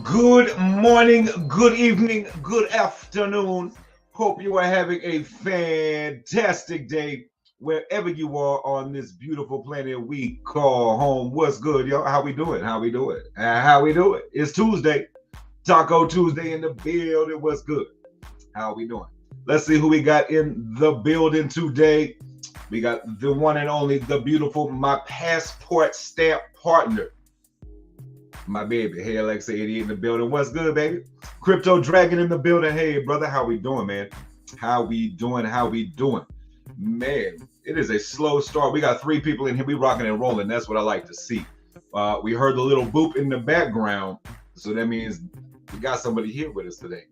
Good morning, good evening, good afternoon. Hope you are having a fantastic day wherever you are on this beautiful planet we call home. What's good, y'all? How we doing? How we doing? How we doing? It's Tuesday. Taco Tuesday in the building. What's good? How we doing? Let's see who we got in the building today. We got the one and only, the beautiful, my passport stamp partner, my baby. Hey, Alexa 88 in the building. What's good, baby? Crypto Dragon in the building. Hey, brother, how we doing, man? How we doing? How we doing? Man, it is a slow start. We got 3 people in here. We rocking and rolling. That's what I like to see. We heard the little boop in the background, so that means we got somebody here with us today.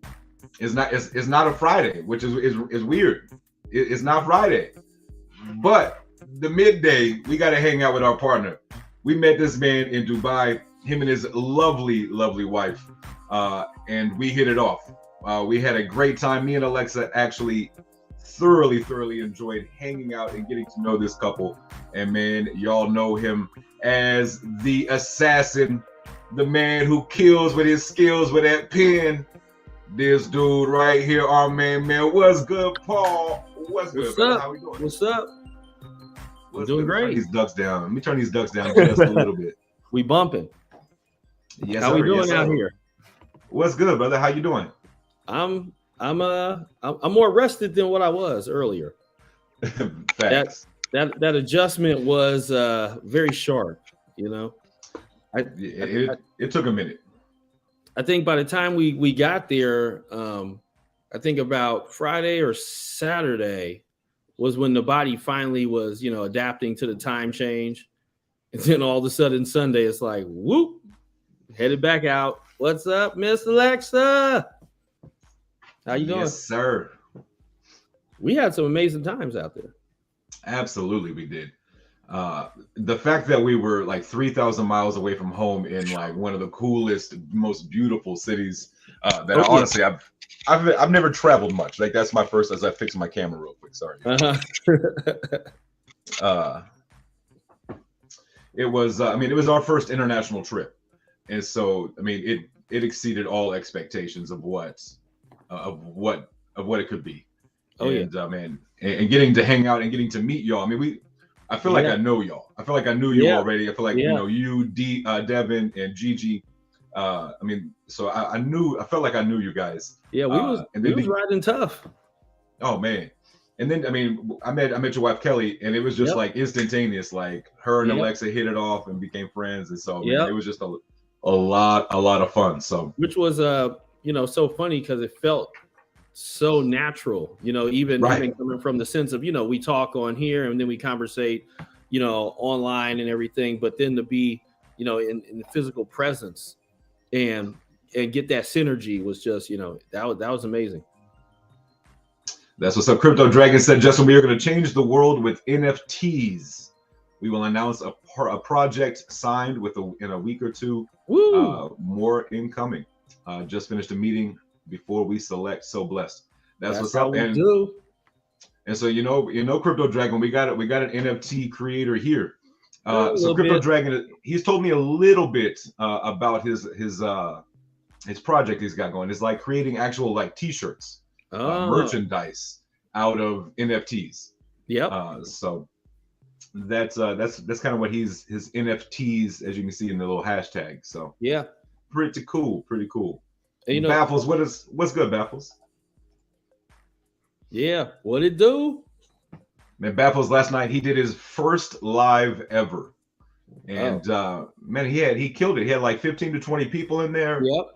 It's not a Friday, which is weird. It's not Friday, but the midday we got to hang out with our partner. We met this man in Dubai. Him and his lovely wife, and we hit it off. We had a great time. Me and Alexa actually thoroughly enjoyed hanging out and getting to know this couple. And man, y'all know him as the assassin, the man who kills with his skills with that pen. This dude right here, our man. What's good, Paul? What's good, up? How we doing? What's up? We're doing great. Turn these ducks down. Let me turn these ducks down just a little bit. We bumping. Yes, How sir. we doing Yes, out sir. here? What's good, brother? How you doing? I'm more rested than what I was earlier. Facts. That adjustment was very sharp, you know. It took a minute. I think by the time we got there, I think about Friday or Saturday was when the body finally was, adapting to the time change. And then all of a sudden Sunday, it's like, whoop, headed back out. What's up, Miss Alexa? How you doing? Yes, sir. We had some amazing times out there. Absolutely, we did. The fact that we were like 3,000 miles away from home in like one of the coolest, most beautiful cities honestly I've never traveled much. Like that's my first. As I fix my camera real quick. Sorry. It was. It was our first international trip, and so it exceeded all expectations of what it could be. And getting to hang out and getting to meet y'all. I feel like I know y'all. I feel like I knew you already. I feel like you, Devin, and Gigi. So I felt like I knew you guys. Yeah, we was riding tough. Oh man. And then I met your wife Kelly, and it was just like instantaneous. Like her and Alexa hit it off and became friends, and so it was just a lot of fun. So which was so funny because it felt so natural, even coming from the sense of we talk on here and then we conversate, online and everything, but then to be in the physical presence and get that synergy was just that was amazing. That's what's up. Crypto Dragon said, Justin, we are going to change the world with NFTs. We will announce a project signed in a week or two. More incoming. Just finished a meeting before we select. So blessed. That's what's up. And so Crypto Dragon, we got an NFT creator here. So Crypto Dragon, he's told me a little bit about his project he's got going. It's like creating actual like t-shirts. Merchandise out of NFTs. Yep. So that's kind of what his NFTs, as you can see in the little hashtag. So yeah, pretty cool. And, Baffles, what's good, Baffles? Yeah, what it do? Man, Baffles last night he did his first live ever. And Oh, man, he killed it. He had like 15 to 20 people in there. yep.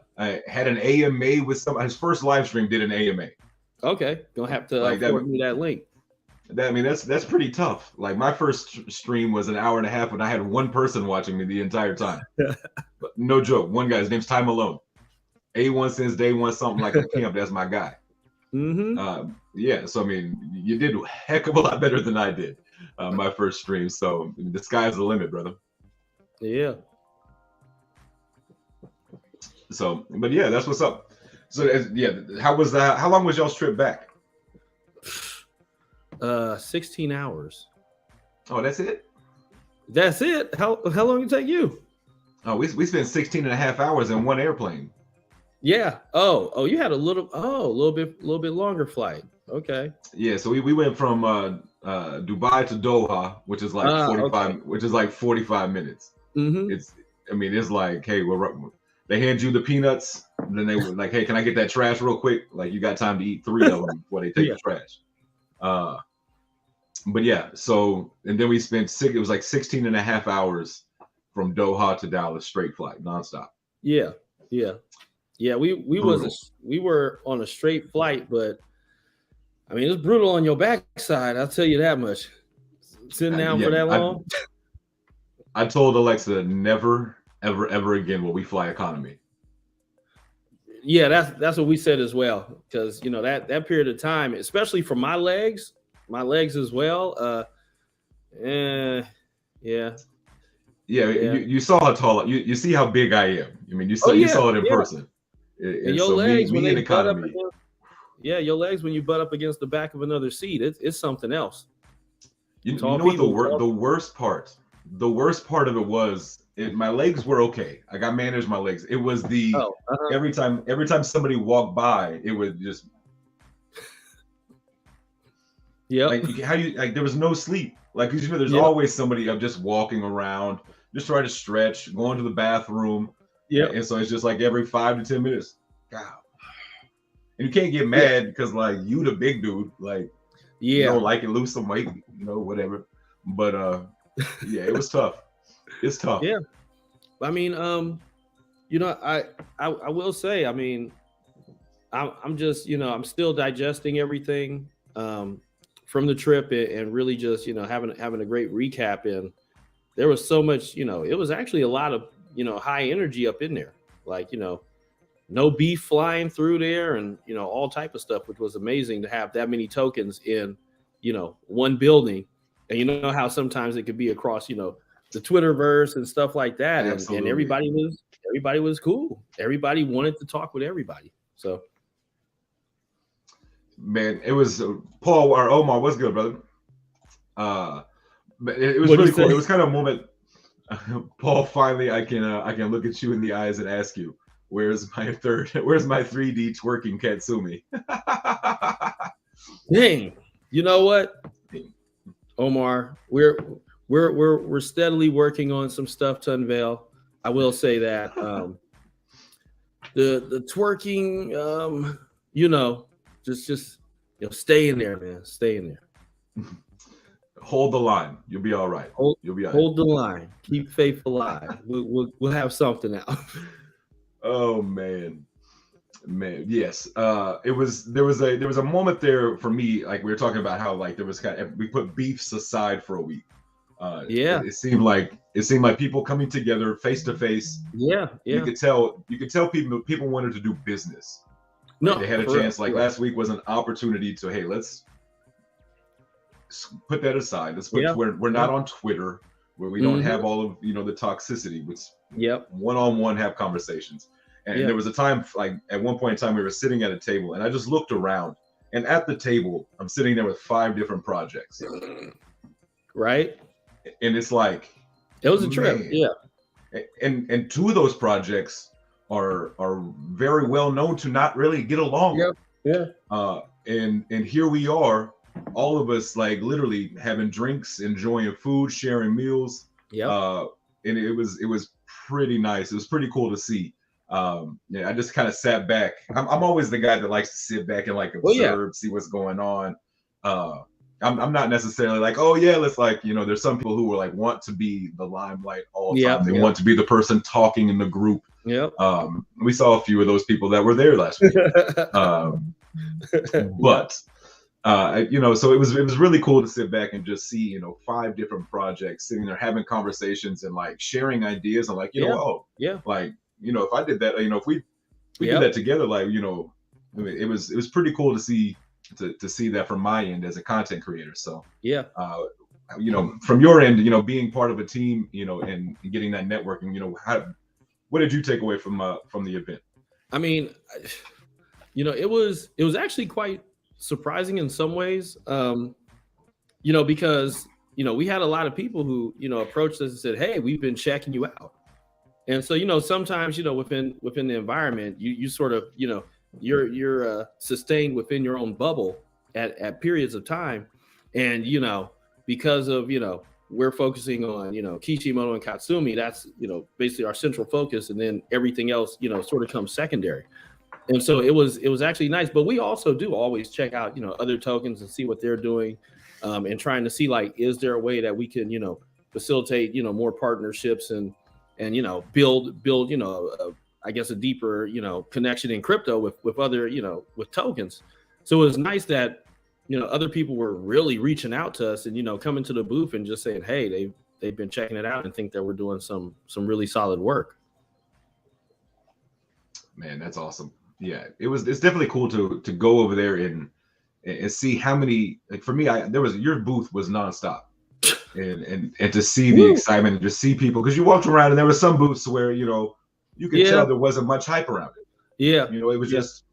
Had an AMA with some. His first live stream did an AMA. Okay, gonna have to Like that. forward me that link. I mean, that's pretty tough. Like my first stream was an hour and a half, and I had one person watching me the entire time. But no joke. One guy, his name's Ty Malone. A1 since day one, something like a pimp. That's my guy. Mm-hmm. Yeah. So I mean, you did a heck of a lot better than I did my first stream. So the sky's the limit, brother. Yeah. So, but yeah, that's what's up. So yeah, how was that? How long was y'all's trip back? 16 hours. Oh, that's it? That's it. How long did it take you? Oh, we spent 16 and a half hours in one airplane. Yeah. Oh, you had a little bit longer flight. Okay. Yeah, so we went from Dubai to Doha, which is like 45, okay. which is like 45 minutes. Mm-hmm. It's like, hey, they hand you the peanuts, and then they were like, hey, can I get that trash real quick? Like you got time to eat 3 of them before they take the trash. But yeah, so and then we spent it was like 16 and a half hours from Doha to Dallas, straight flight, nonstop. Yeah. We were on a straight flight, but I mean it's brutal on your backside. I'll tell you that much. Sitting down for that long. I told Alexa never, ever again will we fly economy. Yeah, that's what we said as well, because you know that period of time, especially for my legs as well. Yeah. You saw how tall you see how big I am. I mean, you saw it in person. And your legs when they butt up against, your legs when you butt up against the back of another seat, it's something else. You know what the worst part of it was, my legs were okay. Like I managed my legs. It was every time somebody walked by, it would just like there was no sleep. Like there's always somebody up just walking around, just trying to stretch, going to the bathroom. Yeah. And so it's just like every 5 to 10 minutes. God. And you can't get mad because like you the big dude, like you don't like it, lose some weight, whatever. But yeah, it was tough. It's tough. Yeah. I mean, I will say, I mean, I'm just, I'm still digesting everything from the trip and really just, having a great recap. And there was so much, it was actually a lot of, high energy up in there, like, no beef flying through there and, all type of stuff, which was amazing to have that many tokens in, one building. And you know how sometimes it could be across, the Twitterverse and stuff like that. And everybody was cool. Everybody wanted to talk with everybody. So, man, it was Paul or Omar. What's good, brother? It was really cool. It was kind of a moment. Paul, finally, I can look at you in the eyes and ask you, where's my 3D twerking Katsumi? Dang, you know what, Omar, we're steadily working on some stuff to unveil. I will say that the twerking, just stay in there, man. Stay in there. Hold the line. You'll be all right. You'll be all right. Hold the line. Keep faith alive. We'll have something out. Oh man, yes. There was a moment there for me, like we were talking about how like there was we put beefs aside for a week. It seemed like people coming together face to face. Yeah. You could tell people wanted to do business. No, they had a chance. Like last week was an opportunity to, hey, let's put that aside. Let's put we're not on Twitter where we don't have all of the toxicity. Which one-on-one have conversations. And there was a time, like at one point in time, we were sitting at a table, and I just looked around, and at the table, I'm sitting there with 5 different projects. Right. And it's like it was a trip. Yeah. And 2 of those projects are very well known to not really get along. Yeah. And here we are, all of us like literally having drinks, enjoying food, sharing meals. Yeah. And it was pretty nice. It was pretty cool to see. I just kind of sat back. I'm always the guy that likes to sit back and like observe, see what's going on. I'm not necessarily like, oh yeah, let's like, there's some people who are like want to be the limelight all the time. They want to be the person talking in the group. Yep. We saw a few of those people that were there last week. But so it was really cool to sit back and just see, 5 different projects sitting there having conversations and like sharing ideas and like, like, if I did that, if we did that together, like, I mean, it was pretty cool to see that from my end as a content creator. So from your end, being part of a team, and getting that networking, what did you take away from the event? I mean, it was actually quite surprising in some ways, because we had a lot of people who approached us and said, hey, we've been checking you out. And so sometimes within the environment you sort of you're sustained within your own bubble at periods of time, and because of we're focusing on Kishimoto and Katsumi, that's basically our central focus, and then everything else sort of comes secondary. And so it was actually nice, but we also do always check out other tokens and see what they're doing, and trying to see like, is there a way that we can facilitate more partnerships and build I guess a deeper connection in crypto with other with tokens. So it was nice that other people were really reaching out to us and coming to the booth and just saying, hey, they've been checking it out and think that we're doing some really solid work. Man, that's awesome. Yeah, it's definitely cool to go over there and see how many, like for me, your booth was nonstop. And to see the excitement and just see people, because you walked around and there were some booths where you could tell there wasn't much hype around it. Yeah, it was just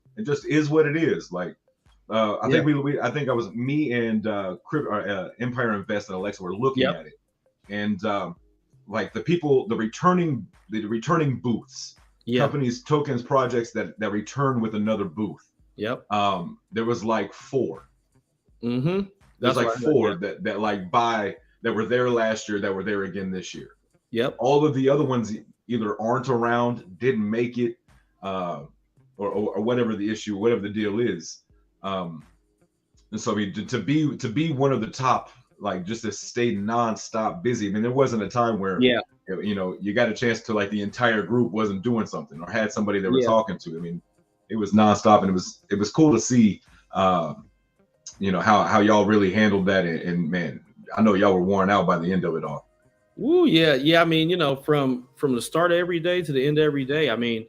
is what it is. Like I think I think I was me and Empire Invest and Alexa were looking at it, and like the returning booths, companies, tokens, projects that return with another booth. Yep. There was like 4. Mm-hmm. There's like 4 that like that were there last year that were there again this year. Yep. All of the other ones either aren't around, didn't make it, or whatever the issue, whatever the deal is. And so I mean, to be one of the top, like just to stay nonstop busy. I mean, there wasn't a time where you got a chance to like the entire group wasn't doing something or had somebody they were talking to. I mean, it was nonstop, and it was cool to see how y'all really handled that, and man, I know y'all were worn out by the end of it all. Ooh, yeah. I mean, from the start of every day to the end of every day, I mean,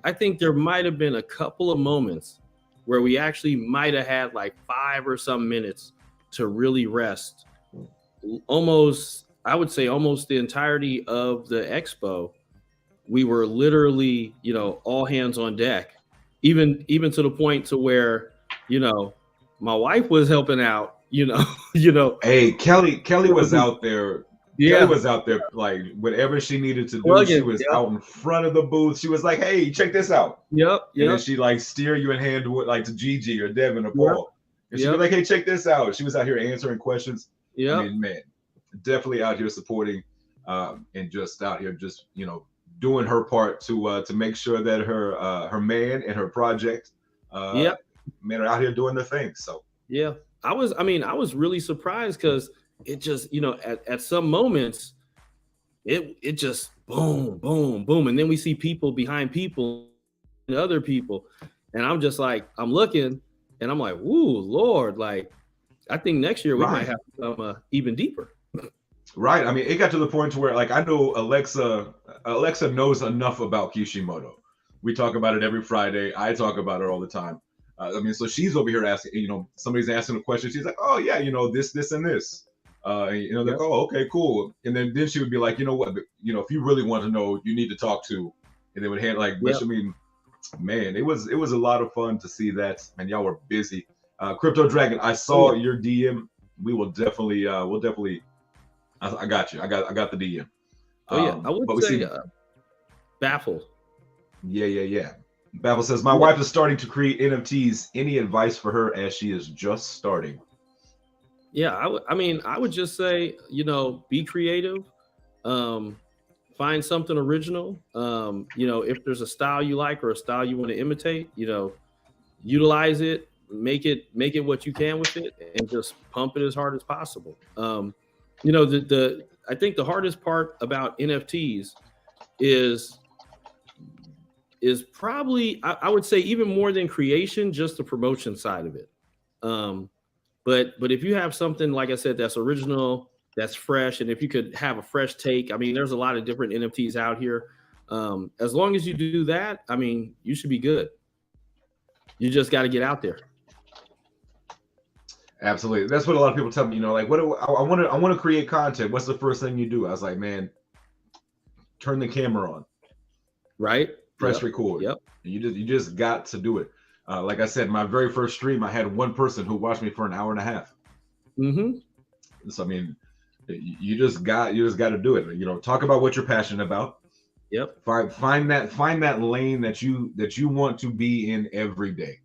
I think there might have been a couple of moments where we actually might have had like 5 or some minutes to really rest. I would say almost the entirety of the expo, we were literally, all hands on deck, even to the point to where, my wife was helping out, Hey, Kelly was out there. Yeah. Kelly was out there, like whatever she needed to do. She was out in front of the booth. She was like, "Hey, check this out." Yep. And then she like steer you and hand like to Gigi or Devin or Paul. And she was like, "Hey, check this out." She was out here answering questions. Yeah. I mean, man, definitely out here supporting, and just out here just doing her part to make sure that her man and her project, men are out here doing their thing. So yeah, I was really surprised because it just, at some moments, it just boom, boom, boom. And then we see people behind people and other people. And I'm just like, I'm looking and I'm like, ooh, Lord, like, I think next year we might have to come even deeper. Right. I mean, it got to the point to where like, I know Alexa knows enough about Kishimoto. We talk about it every Friday. I talk about it all the time. I mean, so she's over here asking, somebody's asking a question. She's like, oh yeah, this, and this. Like, oh, okay, cool. And then she would be like, you know what, if you really want to know, you need to talk to, and they would hand like, which I mean, man, it was a lot of fun to see that, and y'all were busy. Crypto Dragon, I saw your DM. We will definitely, I got you. I got the DM. I would say Baffle. Yeah. Baffle says, my wife is starting to create NFTs. Any advice for her as she is just starting? Yeah, I would just say, be creative, find something original. If there's a style you like or a style you want to imitate, utilize it, make it what you can with it, and just pump it as hard as possible. You know, I think the hardest part about NFTs is probably, I would say, even more than creation, just the promotion side of it. But if you have something, like I said, that's original, that's fresh, and if you could have a fresh take, I mean, there's a lot of different NFTs out here. As long as you do that, I mean, you should be good. You just got to get out there. Absolutely. That's what a lot of people tell me, you know, like, what do I want to create content. What's the first thing you do? I was like, man, turn the camera on. Right. Press record. Yep. And you just got to do it. Like I said, my very first stream, I had one person who watched me for an hour and a half. Mm-hmm. So I mean, you just got to do it. You know, talk about what you're passionate about. Yep. Find that lane that you want to be in every day.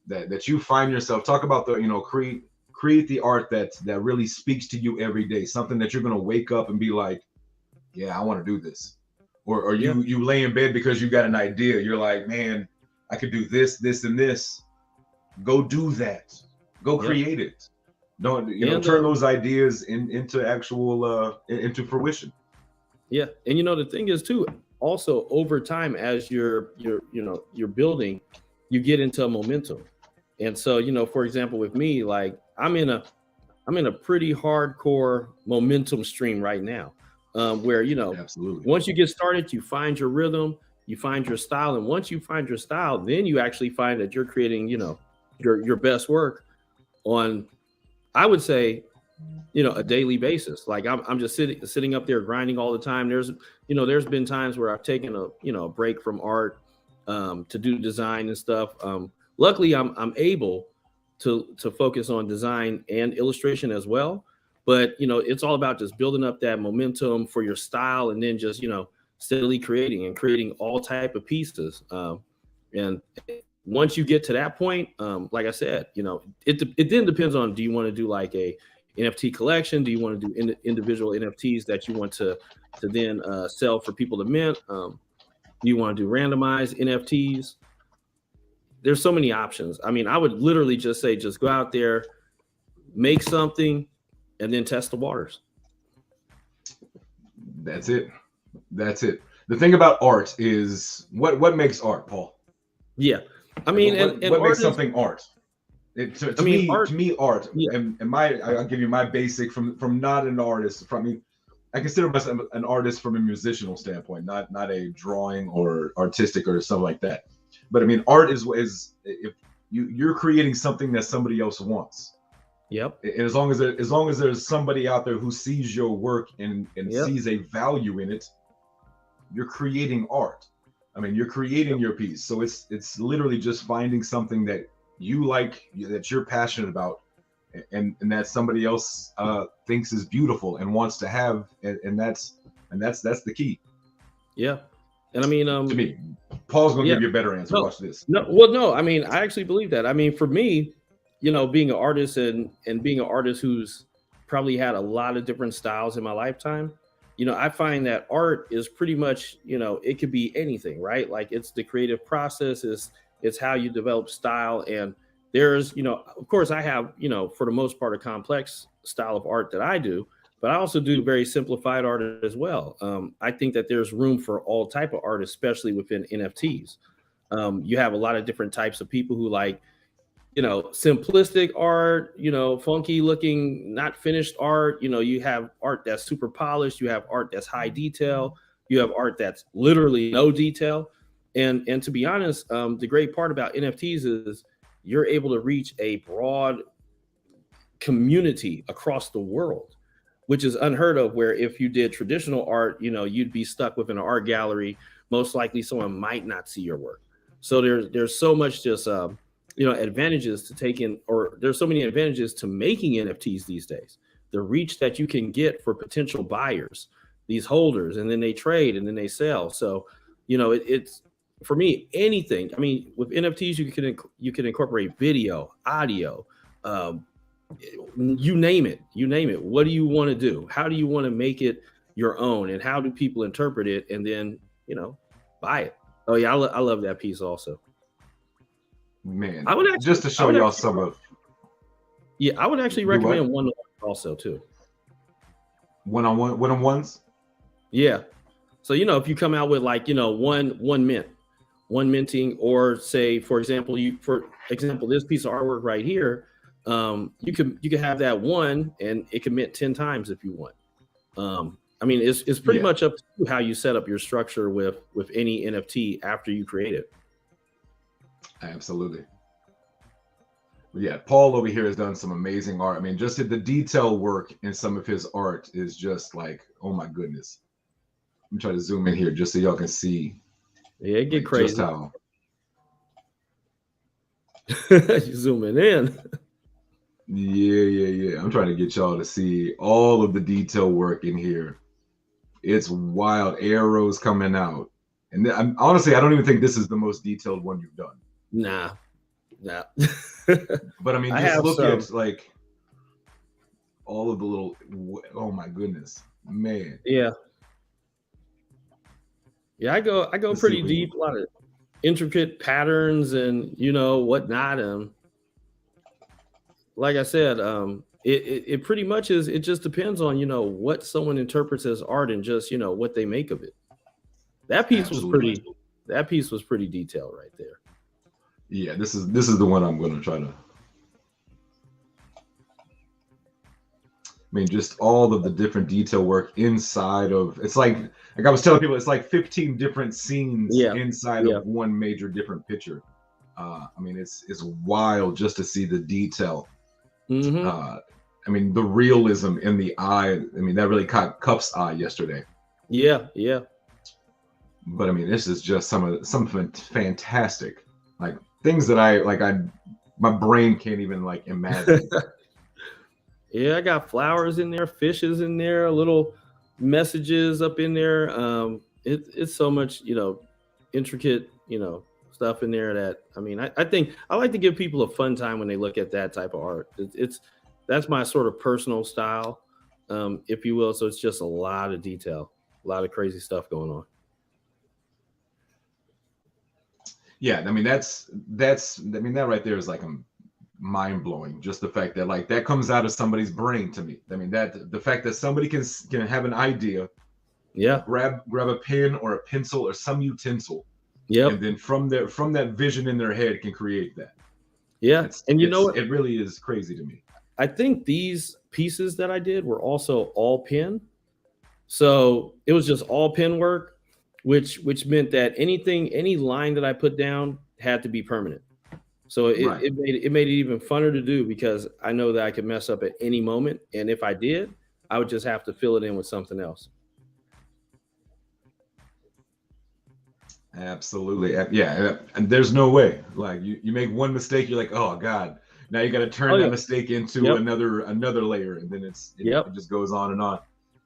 That you find yourself. Talk about the, you know, create the art that really speaks to you every day. Something that you're gonna wake up and be like, yeah, I want to do this. Or you lay in bed because you got an idea. You're like, man, I could do this, this, and this. Go do that. Go create it. Don't, you know, turn those ideas into actual into fruition. Yeah, and you know, the thing is too, also over time, as you're building, you get into a momentum. And so, you know, for example, with me, like I'm in a pretty hardcore momentum stream right now, where, you know, absolutely, once you get started, you find your rhythm, you find your style, and once you find your style, then you actually find that you're creating, you know, your best work on, I would say, you know, a daily basis. Like I'm just sitting up there grinding all the time. There's been times where I've taken a break from art to do design and stuff. Luckily, I'm able to focus on design and illustration as well. But, you know, it's all about just building up that momentum for your style, and then just, you know, steadily creating all type of pieces. And once you get to that point, like I said, you know, it then depends on, do you want to do like a NFT collection? Do you want to do individual NFTs that you want to then sell for people to mint? Do you want to do randomized NFTs? There's so many options. I mean, I would literally just say, just go out there, make something, and then test the waters. That's it. The thing about art is what makes art, Paul? Yeah. I mean, what makes something art? To me, art. Yeah. And I'll give you my basic from not an artist. I consider myself an artist from a musical standpoint, not a drawing or artistic or something like that. But I mean, art is if you're creating something that somebody else wants. Yep. And as long as there's somebody out there who sees your work and sees a value in it, you're creating art. I mean, you're creating your piece. So it's literally just finding something that you like, that you're passionate about, and that somebody else thinks is beautiful and wants to have, and that's the key. Yeah. And I mean, to me, Paul's gonna give you a better answer. Watch this. No. I mean, I actually believe that. I mean, for me, you know, being an artist and being an artist who's probably had a lot of different styles in my lifetime, you know, I find that art is pretty much, you know, it could be anything, right? Like, it's the creative process, it's how you develop style. And there's, you know, of course I have, you know, for the most part, a complex style of art that I do, but I also do very simplified art as well. I think that there's room for all type of art, especially within NFTs. You have a lot of different types of people who like, you know, simplistic art, you know, funky looking, not finished art. You know, you have art that's super polished. You have art that's high detail. You have art that's literally no detail. And to be honest, the great part about NFTs is you're able to reach a broad community across the world, which is unheard of, where if you did traditional art, you know, you'd be stuck within an art gallery. Most likely someone might not see your work. So there's so much just, you know, advantages to taking, or there's so many advantages to making NFTs these days. The reach that you can get for potential buyers, these holders, and then they trade and then they sell. So, you know, it's for me, anything. I mean, with NFTs, you can incorporate video, audio, you name it. What do you want to do? How do you want to make it your own? And how do people interpret it? And then, you know, buy it. Oh yeah, I love that piece also. Man, I would actually, just to I show would y'all actually, some of yeah, I would actually do what recommend one also too. one-on-ones. Yeah. So if you come out with like one minting, or say for example this piece of artwork right here, you could have that one and it can mint 10 times if you want. I mean, it's pretty Yeah, much up to you how you set up your structure with any NFT after you create it. absolutely. But yeah, Paul over here has done some amazing art. I mean, just the detail work in some of his art is just like, oh my goodness. I'm trying to zoom in here just so y'all can see Yeah, it get like just crazy. how. You zooming in. Yeah. I'm trying to get y'all to see all of the detail work in here. It's wild. Arrows coming out. And honestly, I don't even think this is the most detailed one you've done. Nah. But I mean, I just have look some. at like all of the little, oh my goodness, man. Yeah. Yeah, I go Let's see pretty if we deep, a lot of intricate patterns and whatnot. Like I said, it pretty much is. It just depends on what someone interprets as art and just what they make of it. That piece was absolutely. pretty. That piece was pretty detailed right there. Yeah, this is the one I'm going to try to. I mean, just all of the different detail work inside of it's like I was telling people, it's like 15 different scenes Yeah, inside yeah. of one major different picture. I mean, it's wild just to see the detail. Hmm. I mean, the realism in the eye. I mean, that really caught Cup's eye yesterday. Yeah. But I mean, this is just some fantastic like things that I my brain can't even like imagine. Yeah, I got flowers in there, fishes in there, little messages up in there. It's so much, intricate, stuff in there that I mean, I think I like to give people a fun time when they look at that type of art. That's my sort of personal style, if you will. So it's just a lot of detail, a lot of crazy stuff going on. Yeah, I mean that's I mean that right there is like mind blowing. Just the fact that like that comes out of somebody's brain to me. I mean that the fact that somebody can have an idea, Yeah. grab a pen or a pencil or some utensil, Yep. and then from that vision in their head can create that. Yeah. And you know what? It really is crazy to me. I think these pieces that I did were also all pen. So it was just all pen work, which meant that any line that I put down had to be permanent. So Right. it made it even funner to do because I know that I could mess up at any moment. And if I did, I would just have to fill it in with something else. Absolutely. Yeah. And there's no way. Like you make one mistake, you're like, oh God. Now you got to turn Oh that yeah. mistake into Yep. another layer, and then Yep. it just goes on and on.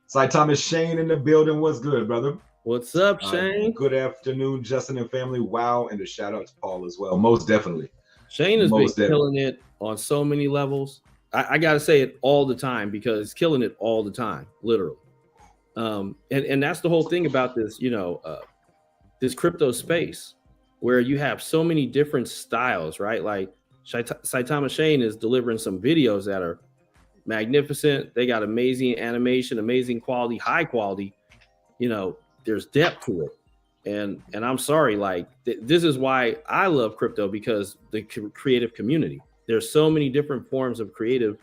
Cy Thomas Shane in the building. What's good, brother? What's up, Shane? Good afternoon, Justin and family. Wow, and a shout out to Paul as well. Most definitely. Shane has been killing it on so many levels. I got to say it all the time because it's killing it all the time, literally. And that's the whole thing about this, this crypto space where you have so many different styles, right? Like Saitama Shane is delivering some videos that are magnificent. They got amazing animation, amazing quality, high quality. There's depth to it. And I'm sorry, like this is why I love crypto, because the creative community. There's so many different forms of creative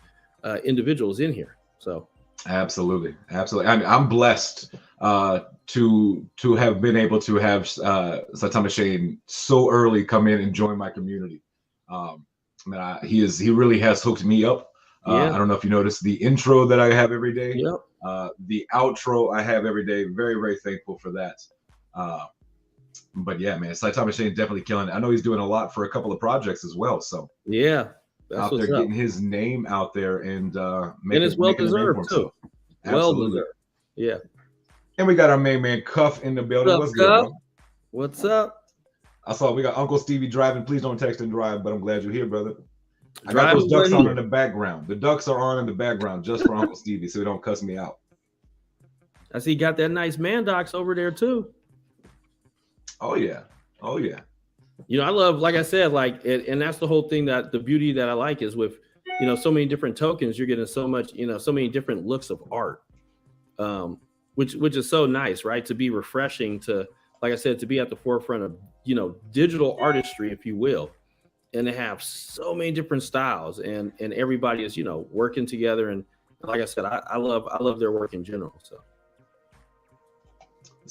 individuals in here. So absolutely. I'm blessed to have been able to have Saitama Shane so early come in and join my community. He really has hooked me up. Yeah. I don't know if you noticed the intro that I have every day. Yep. The outro I have every day. Very, very thankful for that. But yeah, man, Saitama Shane definitely killing it. I know he's doing a lot for a couple of projects as well. So yeah, out there getting his name out there and making, and it's well deserved too. Well deserved. Yeah. And we got our main man Cuff in the building. What's good, bro? What's up? I saw we got Uncle Stevie driving. Please don't text and drive, but I'm glad you're here, brother. I got those ducks on in the background. The ducks are on in the background just for Uncle Stevie, so he don't cuss me out. I see you got that nice Mandox over there too. Oh yeah. I love, like I said, like, and that's the whole thing, that the beauty that I like is with, so many different tokens, you're getting so much, so many different looks of art, um, which is so nice, right? To be refreshing, to, like I said, to be at the forefront of, digital artistry, if you will, and to have so many different styles, and everybody is, working together. And like I said, I love their work in general. So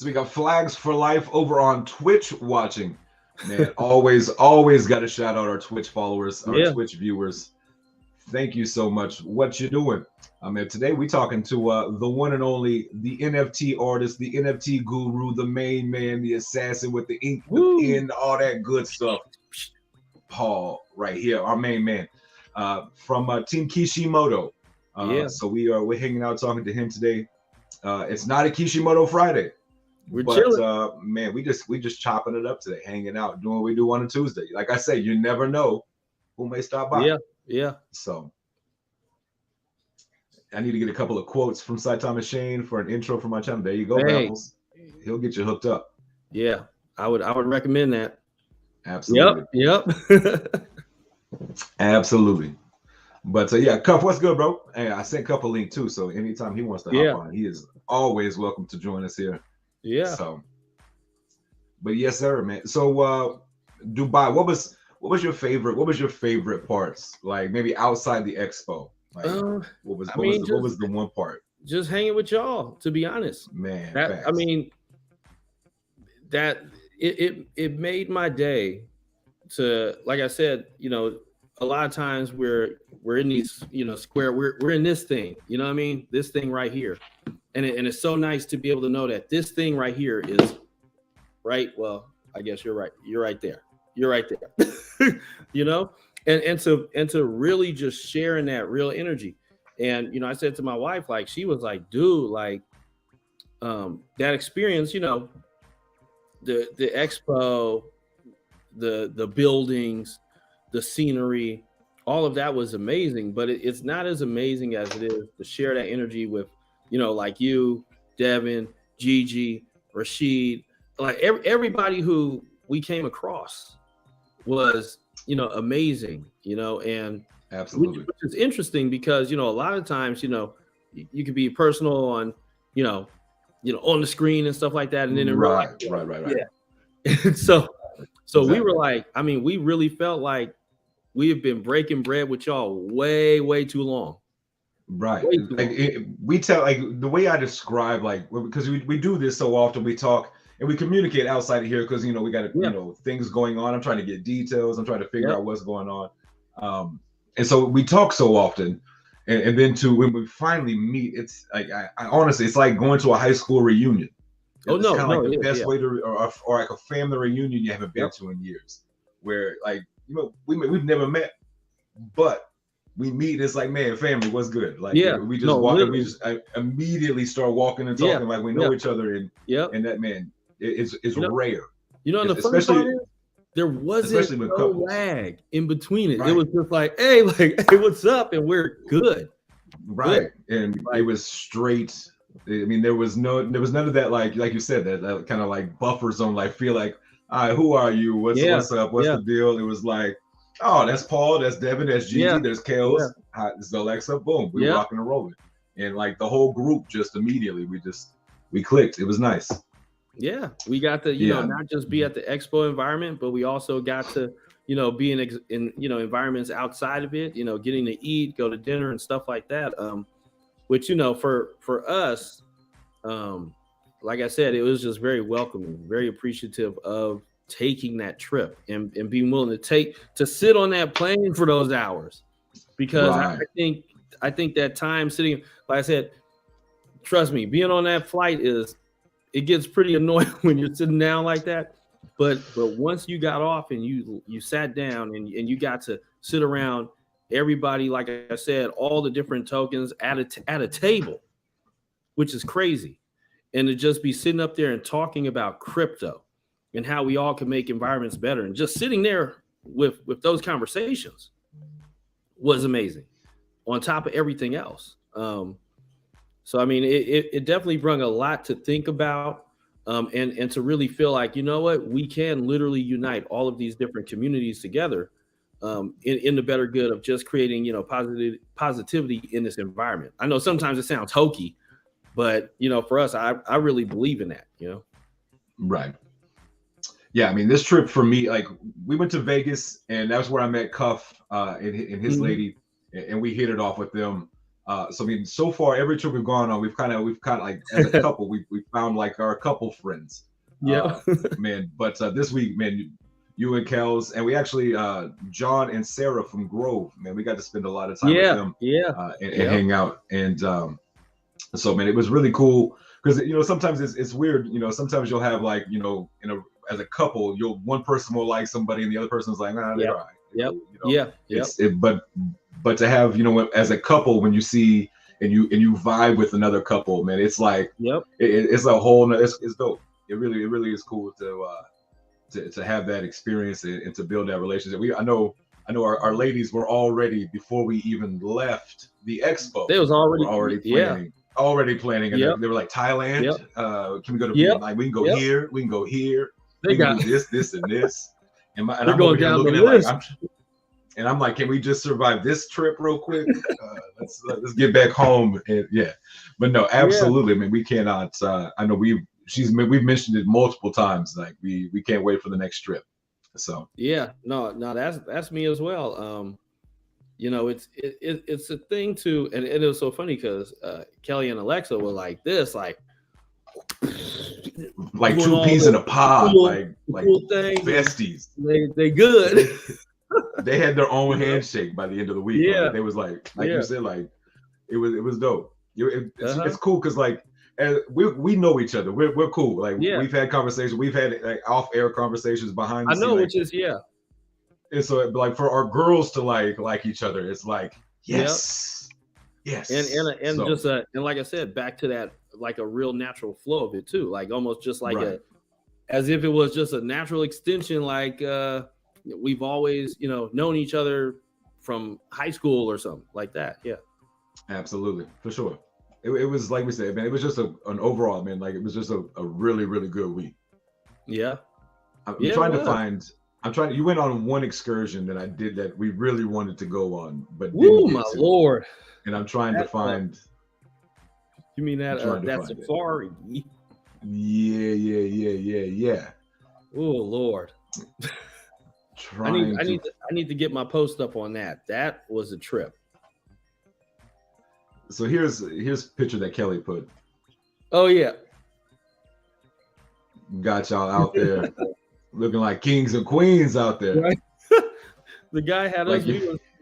we got Flags for Life over on Twitch watching. Man, always got to shout out our Twitch followers, our Twitch viewers. Thank you so much. What you doing? And today we talking to the one and only, the NFT artist, the NFT guru, the main man, the assassin with the ink, the pen, all that good stuff. Paul, right here, our main man, from Team Kishimoto. So we're hanging out talking to him today. It's not a Kishimoto Friday. We're chilling. Man, we just chopping it up today, hanging out, doing what we do on a Tuesday. Like I say, you never know who may stop by. Yeah. So I need to get a couple of quotes from Saitama Shane for an intro for my channel. There you go, Baffles. He'll get you hooked up. Yeah, I would recommend that. Absolutely. Yep. Absolutely. But Cuff, what's good, bro? Hey, I sent Cuff a link too, so anytime he wants to hop on, he is always welcome to join us here. Yeah. So, but yes, sir, man. So, Dubai, what was your favorite parts? Like maybe outside the expo. Like, what was the one part? Just hanging with y'all, to be honest. Man, that it made my day. To, like I said, a lot of times we're in these, square, we're in this thing, you know what I mean? This thing right here. And it's so nice to be able to know that this thing right here is right. Well, I guess you're right. You're right there. And to really just sharing that real energy. And, I said to my wife, like, she was like, dude, like, that experience, the expo, the buildings, the scenery, all of that was amazing, but it's not as amazing as it is to share that energy with, like you, Devin, Gigi, Rashid, like everybody who we came across was, amazing, and absolutely, which is interesting because, a lot of times, you could be personal on, on the screen and stuff like that. And then in real life, right. Yeah. So exactly. We were like, we really felt like we have been breaking bread with y'all way too long. Right. We tell, like, the way I describe, like, because we do this so often, we talk and we communicate outside of here because, we got, things going on. I'm trying to get details. I'm trying to figure out what's going on. And so we talk so often. And then when we finally meet, it's like, I honestly, it's like going to a high school reunion. It's kind of like the best way to, or like a family reunion you haven't been to in years, where, like, we've never met, but we meet. It's like, man, family, what's good? Like, we just walk and we just immediately start walking and talking like we know each other, and that, man, it's rare. And the funny part is, there wasn't no lag in between it. Right. It was just like, hey, what's up? And we're good. Right. And it was straight. I mean, there was none of that, like you said, that kind of like buffer zone, like feel like, all right, who are you? What's up? What's the deal? It was like, oh, that's Paul, that's Devin, that's Gigi, there's Kels, this is Alexa, boom, we were rocking and rolling. And like the whole group just immediately, we clicked. It was nice. Yeah, we got to, not just be at the expo environment, but we also got to, be in environments outside of it, getting to eat, go to dinner and stuff like that. Which, for us, like I said, it was just very welcoming, very appreciative of taking that trip and being willing to sit on that plane for those hours, because I think that time sitting, like I said, trust me, being on that flight it gets pretty annoying when you're sitting down like that. But once you got off and you sat down and you got to sit around everybody, like I said, all the different tokens at a table, which is crazy. And to just be sitting up there and talking about crypto and how we all can make environments better, and just sitting there with those conversations was amazing, on top of everything else. So, I mean, it definitely brought a lot to think about. and to really feel like, you know what, we can literally unite all of these different communities together, in the better good of just creating, you know, positivity in this environment. I know sometimes it sounds hokey, but you know, for us, I really believe in that, you know. Right. Yeah, I mean, this trip for me, like we went to Vegas, and that's where I met Cuff and his lady, and we hit it off with them. So I mean, so far every trip we've gone on, we've kind of like as a couple, we found like our couple friends. Yeah. Man. But this week, man, you and Kels, and we actually John and Sarah from Grove, man, we got to spend a lot of time with them, and hang out. And so man, it was really cool because, you know, sometimes it's weird, you know, sometimes you'll have like, you know, as a couple, one person will like somebody and the other person's like, nah, they're all right. You know, but to have, you know, as a couple, when you see and you vibe with another couple, man, it's like, it's a whole, it's dope. It really is cool to have that experience and to build that relationship. I know our ladies were already, before we even left the expo, they was already planning, and they were like, Thailand, can we go to like, we can go here, we can go here, we can do this and this, and I'm going down looking at list. Like, I'm like, can we just survive this trip real quick? Let's get back home. And but no, absolutely. I mean, we cannot. I know we've mentioned it multiple times. Like we can't wait for the next trip. So no, that's me as well. You know, it's a thing too, and it was so funny because Kelly and Alexa were like this, like two peas in a pod, like besties. They good. They had their own handshake by the end of the week. They was like you said, like it was dope. It's cool because like we know each other. We're cool. Like we've had conversations. We've had like off-air conversations behind the scene, which is And so like for our girls to like each other, it's like yes. And so, just and like I said, back to that, like a real natural flow of it too. Like almost just like as if it was just a natural extension, like we've always, you know, known each other from high school or something like that. Yeah, absolutely, for sure. It was like we said, man. It was just an overall, man. Like it was just a really good week. I'm trying to find. You went on one excursion that I did that we really wanted to go on, but Lord! And I'm trying to find. You mean that safari? Yeah. Oh Lord! I need to get my post up on that. That was a trip. So here's a picture that Kelly put. Oh yeah. Got y'all out there looking like kings and queens out there. Right? The guy had us.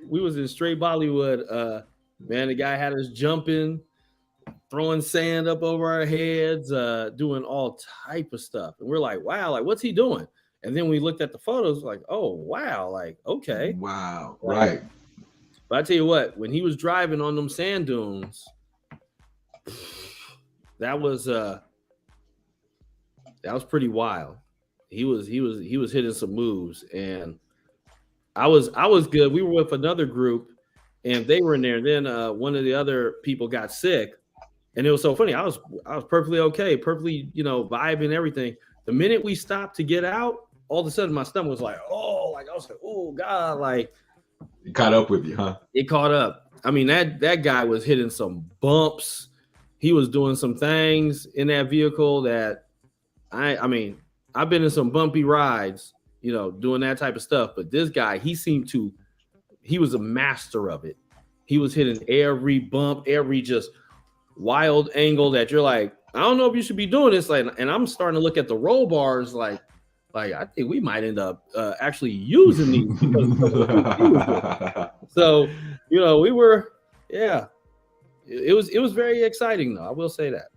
We was in straight Bollywood. Man, the guy had us jumping, throwing sand up over our heads, doing all type of stuff. And we're like, wow, like what's he doing? And then we looked at the photos, like, oh wow, like okay, wow, right. But I tell you what, when he was driving on them sand dunes, that was pretty wild. He was hitting some moves, and I was good. We were with another group, and they were in there. And then one of the other people got sick, and it was so funny. I was perfectly okay, perfectly, you know, vibing everything. The minute we stopped to get out, all of a sudden my stomach was like, oh, like I was like, oh God, like. It caught up with you, huh? It caught up. I mean, that guy was hitting some bumps. He was doing some things in that vehicle that I mean, I've been in some bumpy rides, you know, doing that type of stuff. But this guy, he was a master of it. He was hitting every bump, every just wild angle that you're like, I don't know if you should be doing this. Like, and I'm starting to look at the roll bars like I think we might end up actually using these. So, you know, we were, it was very exciting though. I will say that.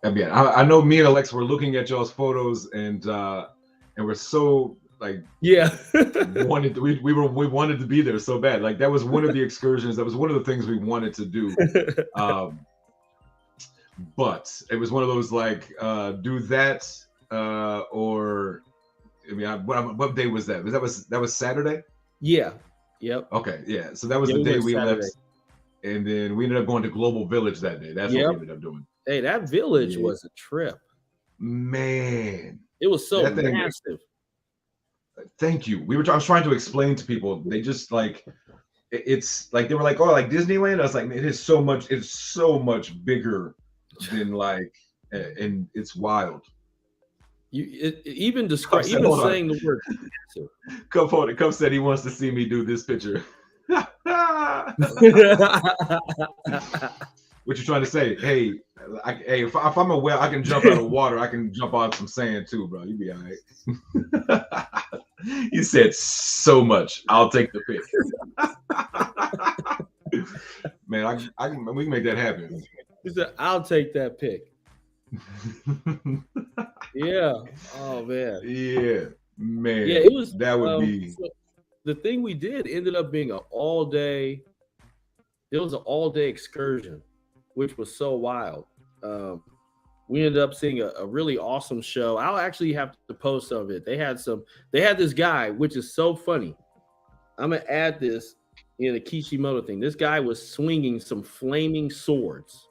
I mean, I know me and Alex were looking at y'all's photos and we're so like, we wanted to be there so bad. Like that was one of the excursions. That was one of the things we wanted to do. But it was one of those like, do that. Or I mean, what day was that? That was Saturday? Yeah. Yep. Okay. Yeah. So that was the day we left, and then we ended up going to Global Village that day. That's what we ended up doing. Hey, that village was a trip. Man, It was so that thing. massive. Thank you. I was trying to explain to people. They just like it's like they were like, oh, like Disneyland. I was like, it is so much. It's so much bigger than like, and it's wild. Even describe, even saying the word. Come said he wants to see me do this picture. What you trying to say? Hey, if I'm a whale, I can jump out of water. I can jump out some sand too, bro. You be all right. You said so much. I'll take the pic. Man, we can make that happen. He said, "I'll take that pic." Yeah. Oh man. Yeah, man. Yeah, it was. That would be. So the thing we did ended up being an all-day. It was an all-day excursion, which was so wild. We ended up seeing a really awesome show. I'll actually have to post some of it. They had this guy, which is so funny. I'm gonna add this in a Kishimoto thing. This guy was swinging some flaming swords,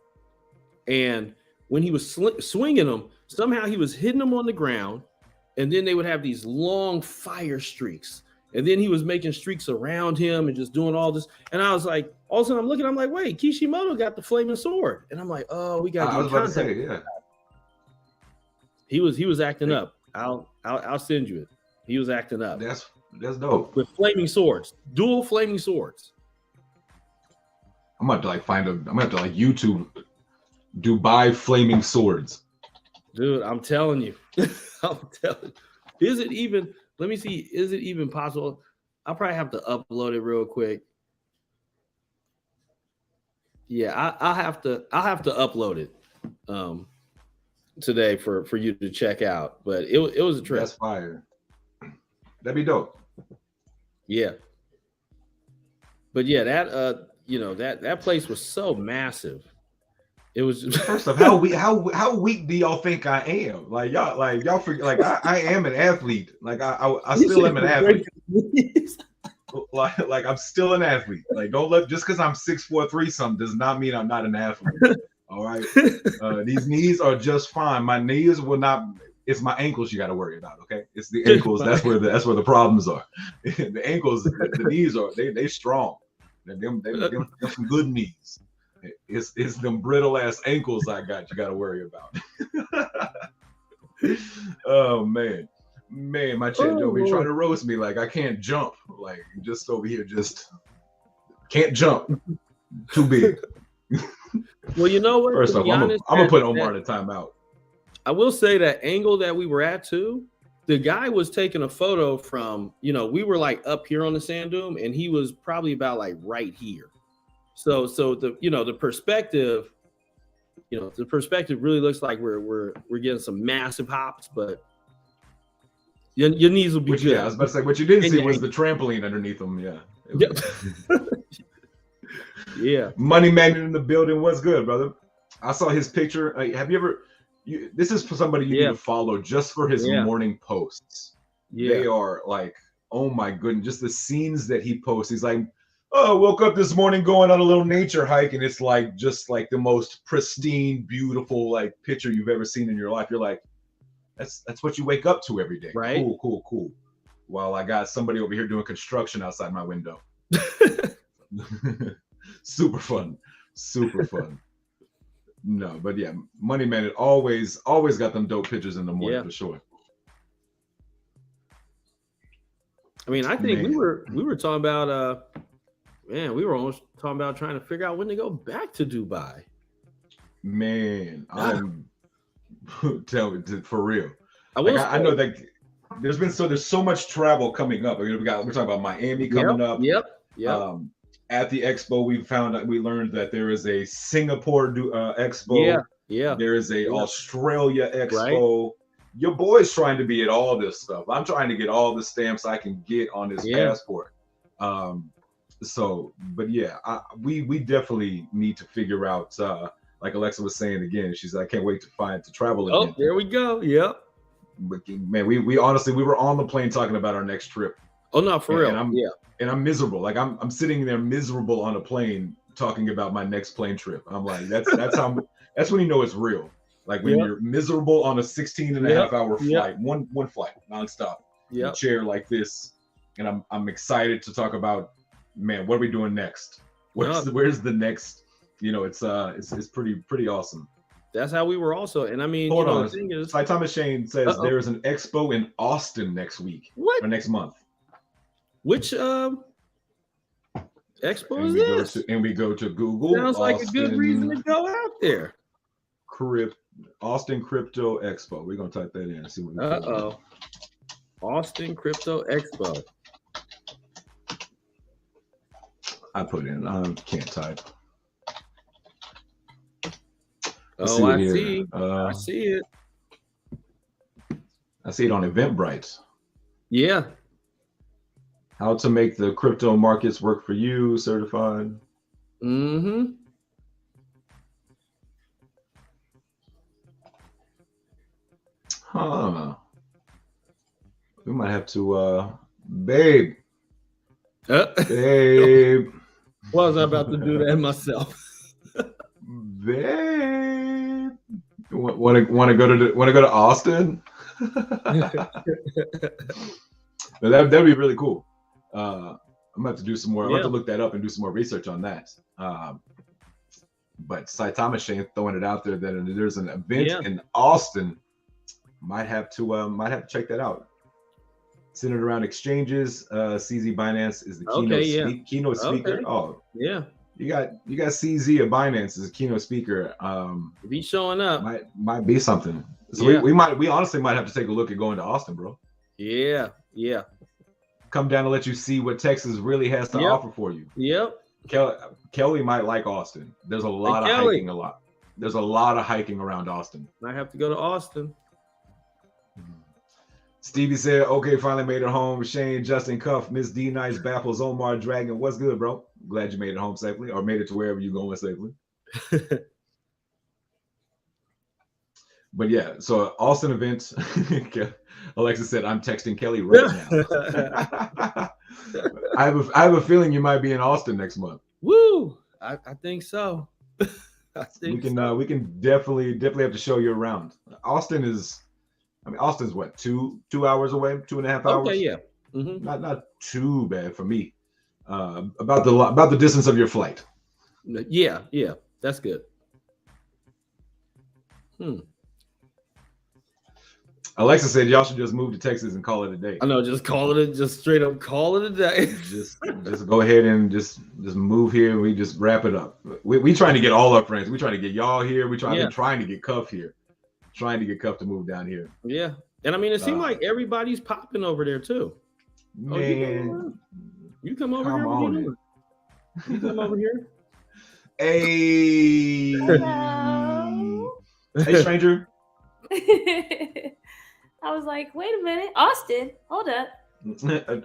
and when he was swinging them, somehow he was hitting them on the ground, and then they would have these long fire streaks. And then he was making streaks around him and just doing all this. And I was like, all of a sudden I'm looking, I'm like, wait, Kishimoto got the flaming sword. And I'm like, oh, we got. I was about to say, yeah. He was acting up. I'll send you it. He was acting up. That's dope. With flaming swords, dual flaming swords. I'm gonna have to I'm gonna have to YouTube Dubai flaming swords. Dude, I'm telling you. I'm telling you. Is it even? Let me see. Is it even possible? I'll probably have to upload it real quick. Yeah, I'll have to upload it today for you to check out. But it was a trip. That's fire. That'd be dope. Yeah. But yeah, that place was so massive. It was just first off, how weak do y'all think I am? Y'all forget, I am an athlete. I still am an athlete. I'm still an athlete. Don't look, just because I'm 6'4" something does not mean I'm not an athlete. All right. These knees are just fine. My knees will not. It's my ankles you got to worry about. Okay. It's the ankles. That's where the problems are. The ankles, the knees are they strong. Them some good knees. It's them brittle ass ankles I got. You got to worry about. Oh man, my chin over here trying to roast me like I can't jump. Like just over here, just can't jump. Too big. Well, you know what? First off, I'm gonna put Omar in a timeout. I will say that angle that we were at too. The guy was taking a photo from. We were up here on the sand dune, and he was probably about right here. So the perspective, the perspective really looks like we're getting some massive hops, but your knees will be good. Yeah, I was about to say what you didn't see was the trampoline underneath them. Yeah. Yep. Yeah. Money Magnet in the building. What's good, brother? I saw his picture. Have you ever? This is for somebody you need to follow just for his morning posts. Yeah. They are oh my goodness, just the scenes that he posts. He's like, oh, woke up this morning going on a little nature hike, and it's just the most pristine, beautiful picture you've ever seen in your life. You're like, that's what you wake up to every day. Right. Cool. While I got somebody over here doing construction outside my window. Super fun. No, but yeah, Money Man, it always got them dope pictures in the morning for sure. I mean, I think we were talking about we were almost talking about trying to figure out when to go back to Dubai. Man, I'm tell me for real. I know that there's so much travel coming up. We're talking about Miami coming up. Yep. At the expo, we learned that there is a Singapore expo. Yeah. There is a Australia expo. Right. Your boy's trying to be at all this stuff. I'm trying to get all the stamps I can get on his passport. But yeah, we definitely need to figure out. Like Alexa was saying again, she's like, I can't wait to travel again. Oh, there we go. Yep. But man, we honestly we were on the plane talking about our next trip. Oh no, for real. And I'm miserable. I'm sitting there miserable on a plane talking about my next plane trip. I'm like, that's when you know it's real. Like when Yep. you're miserable on a 16 and a half hour Yep. flight, one flight nonstop, in a Yep. chair like this, and I'm excited to talk about, man, what are we doing next? Where's the next? You know, it's pretty awesome. That's how we were also. And I mean, Hold you know, on. the thing is, Cy Thomas Shane says Uh-oh. there's an expo in Austin next week what? or next month. Which expo is this? And we go to Google. Sounds like a good reason to go out there. Austin Crypto Expo. We're gonna type that in and see what we can do. Austin Crypto Expo. I put in. I can't type. Oh, I it see. here. I see it. I see it on Eventbrite. Yeah. How to make the crypto markets work for you, certified. Mm-hmm. Huh. We might have to babe. Babe. Well, I was about to do that myself. Babe. Want to go to Austin? That'd be really cool. I'm gonna have to do some more. I'm gonna have to look that up and do some more research on that. But Cy Thomas Shane throwing it out there that there's an event in Austin. Might have to check that out. Centered around exchanges. CZ Binance is the keynote speaker. Oh yeah. You got CZ of Binance as a keynote speaker. If he's showing up, might be something. So we honestly might have to take a look at going to Austin, bro. Yeah. Come down and let you see what Texas really has to offer for you. Yep. Kelly might like Austin. There's a lot of hiking. There's a lot of hiking around Austin. I have to go to Austin. Stevie said, "Okay, finally made it home." Shane, Justin Cuff, Miss D Nice, Baffles, Omar Dragon. What's good, bro? Glad you made it home safely, or made it to wherever you're going safely. But yeah, so Austin events. Alexa said, "I'm texting Kelly right now." I have a feeling you might be in Austin next month. Woo! I think so. We can definitely have to show you around. Austin's what, 2 hours away, 2.5 hours. Okay, yeah. Mm-hmm. Not too bad for me. About the distance of your flight. Yeah, that's good. Alexa said y'all should just move to Texas and call it a day. I know, just straight up call it a day. just go ahead and just move here and we just wrap it up. We trying to get all our friends. We trying to get y'all here. We're trying to get Cuff here. Trying to get Cuff to move down here. Yeah. And I mean, it seemed like everybody's popping over there too. Man, you come over here. You come over here. Hey. Hello. Hey, stranger. I was like, wait a minute, Austin, hold up.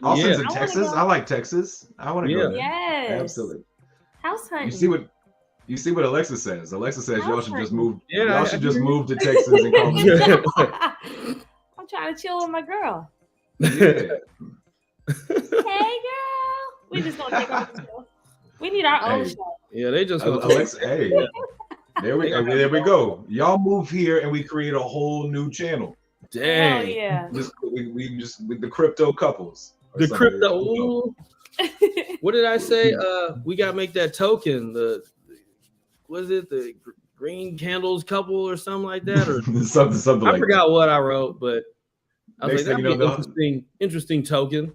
Austin's in Texas. I like Texas. I want to go there. Yes. Absolutely. House hunting. You see what Alexa says. Alexa says y'all should just move. Yeah, y'all should just move to Texas and call me. I'm trying to chill with my girl. Yeah. Hey, girl. We just gonna take over the show. We need our own show. Yeah, they just Alexa. Hey, there we go. Y'all move here and we create a whole new channel. Dang. Oh yeah. We just with the crypto couples. The crypto. Ooh. What did I say? We gotta make that token. Was it the green candles couple or something like that, or something? I forgot what I wrote, but I was like, that'd be an interesting token.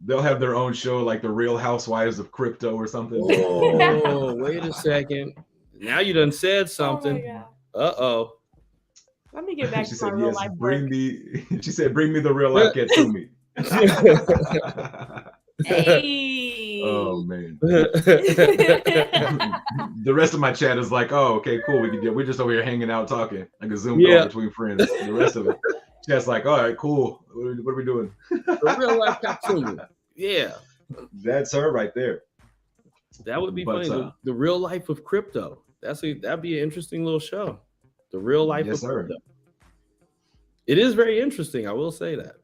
They'll have their own show, like the Real Housewives of Crypto or something. Oh, wait a second. Now you done said something. Oh let me get back to my real life. She said, bring me the real life cat to me. Hey. Oh man. The rest of my chat is like, oh, okay, cool. We're just over here hanging out talking, like a Zoom call between friends. The rest of it, chat's like, all right, cool. What are we doing? The real life cartoon. Yeah. That's her right there. That would be funny. The real life of crypto. That'd be an interesting little show. The real life of crypto. It is very interesting. I will say that.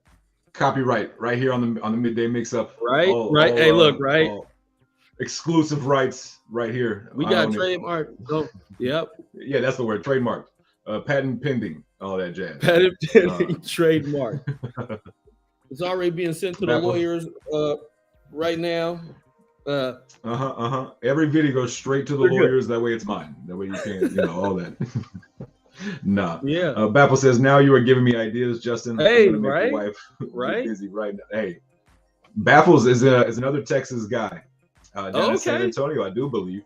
Copyright right here on the midday mix up. Right. Hey, look, right. Exclusive rights right here. We got trademark. Oh, yep. Yeah, that's the word. Trademark. patent pending, all that jazz. Patent pending, trademark. It's already being sent to the Baffle. lawyers right now. Every video goes straight to the We're good. lawyers. That way it's mine. That way you can't, all that. Nah. Yeah. Baffle says, now you are giving me ideas, Justin. Hey, I'm gonna make right? your wife Right? busy right now. Hey, Baffles is another Texas guy down in San Okay. Antonio, I do believe.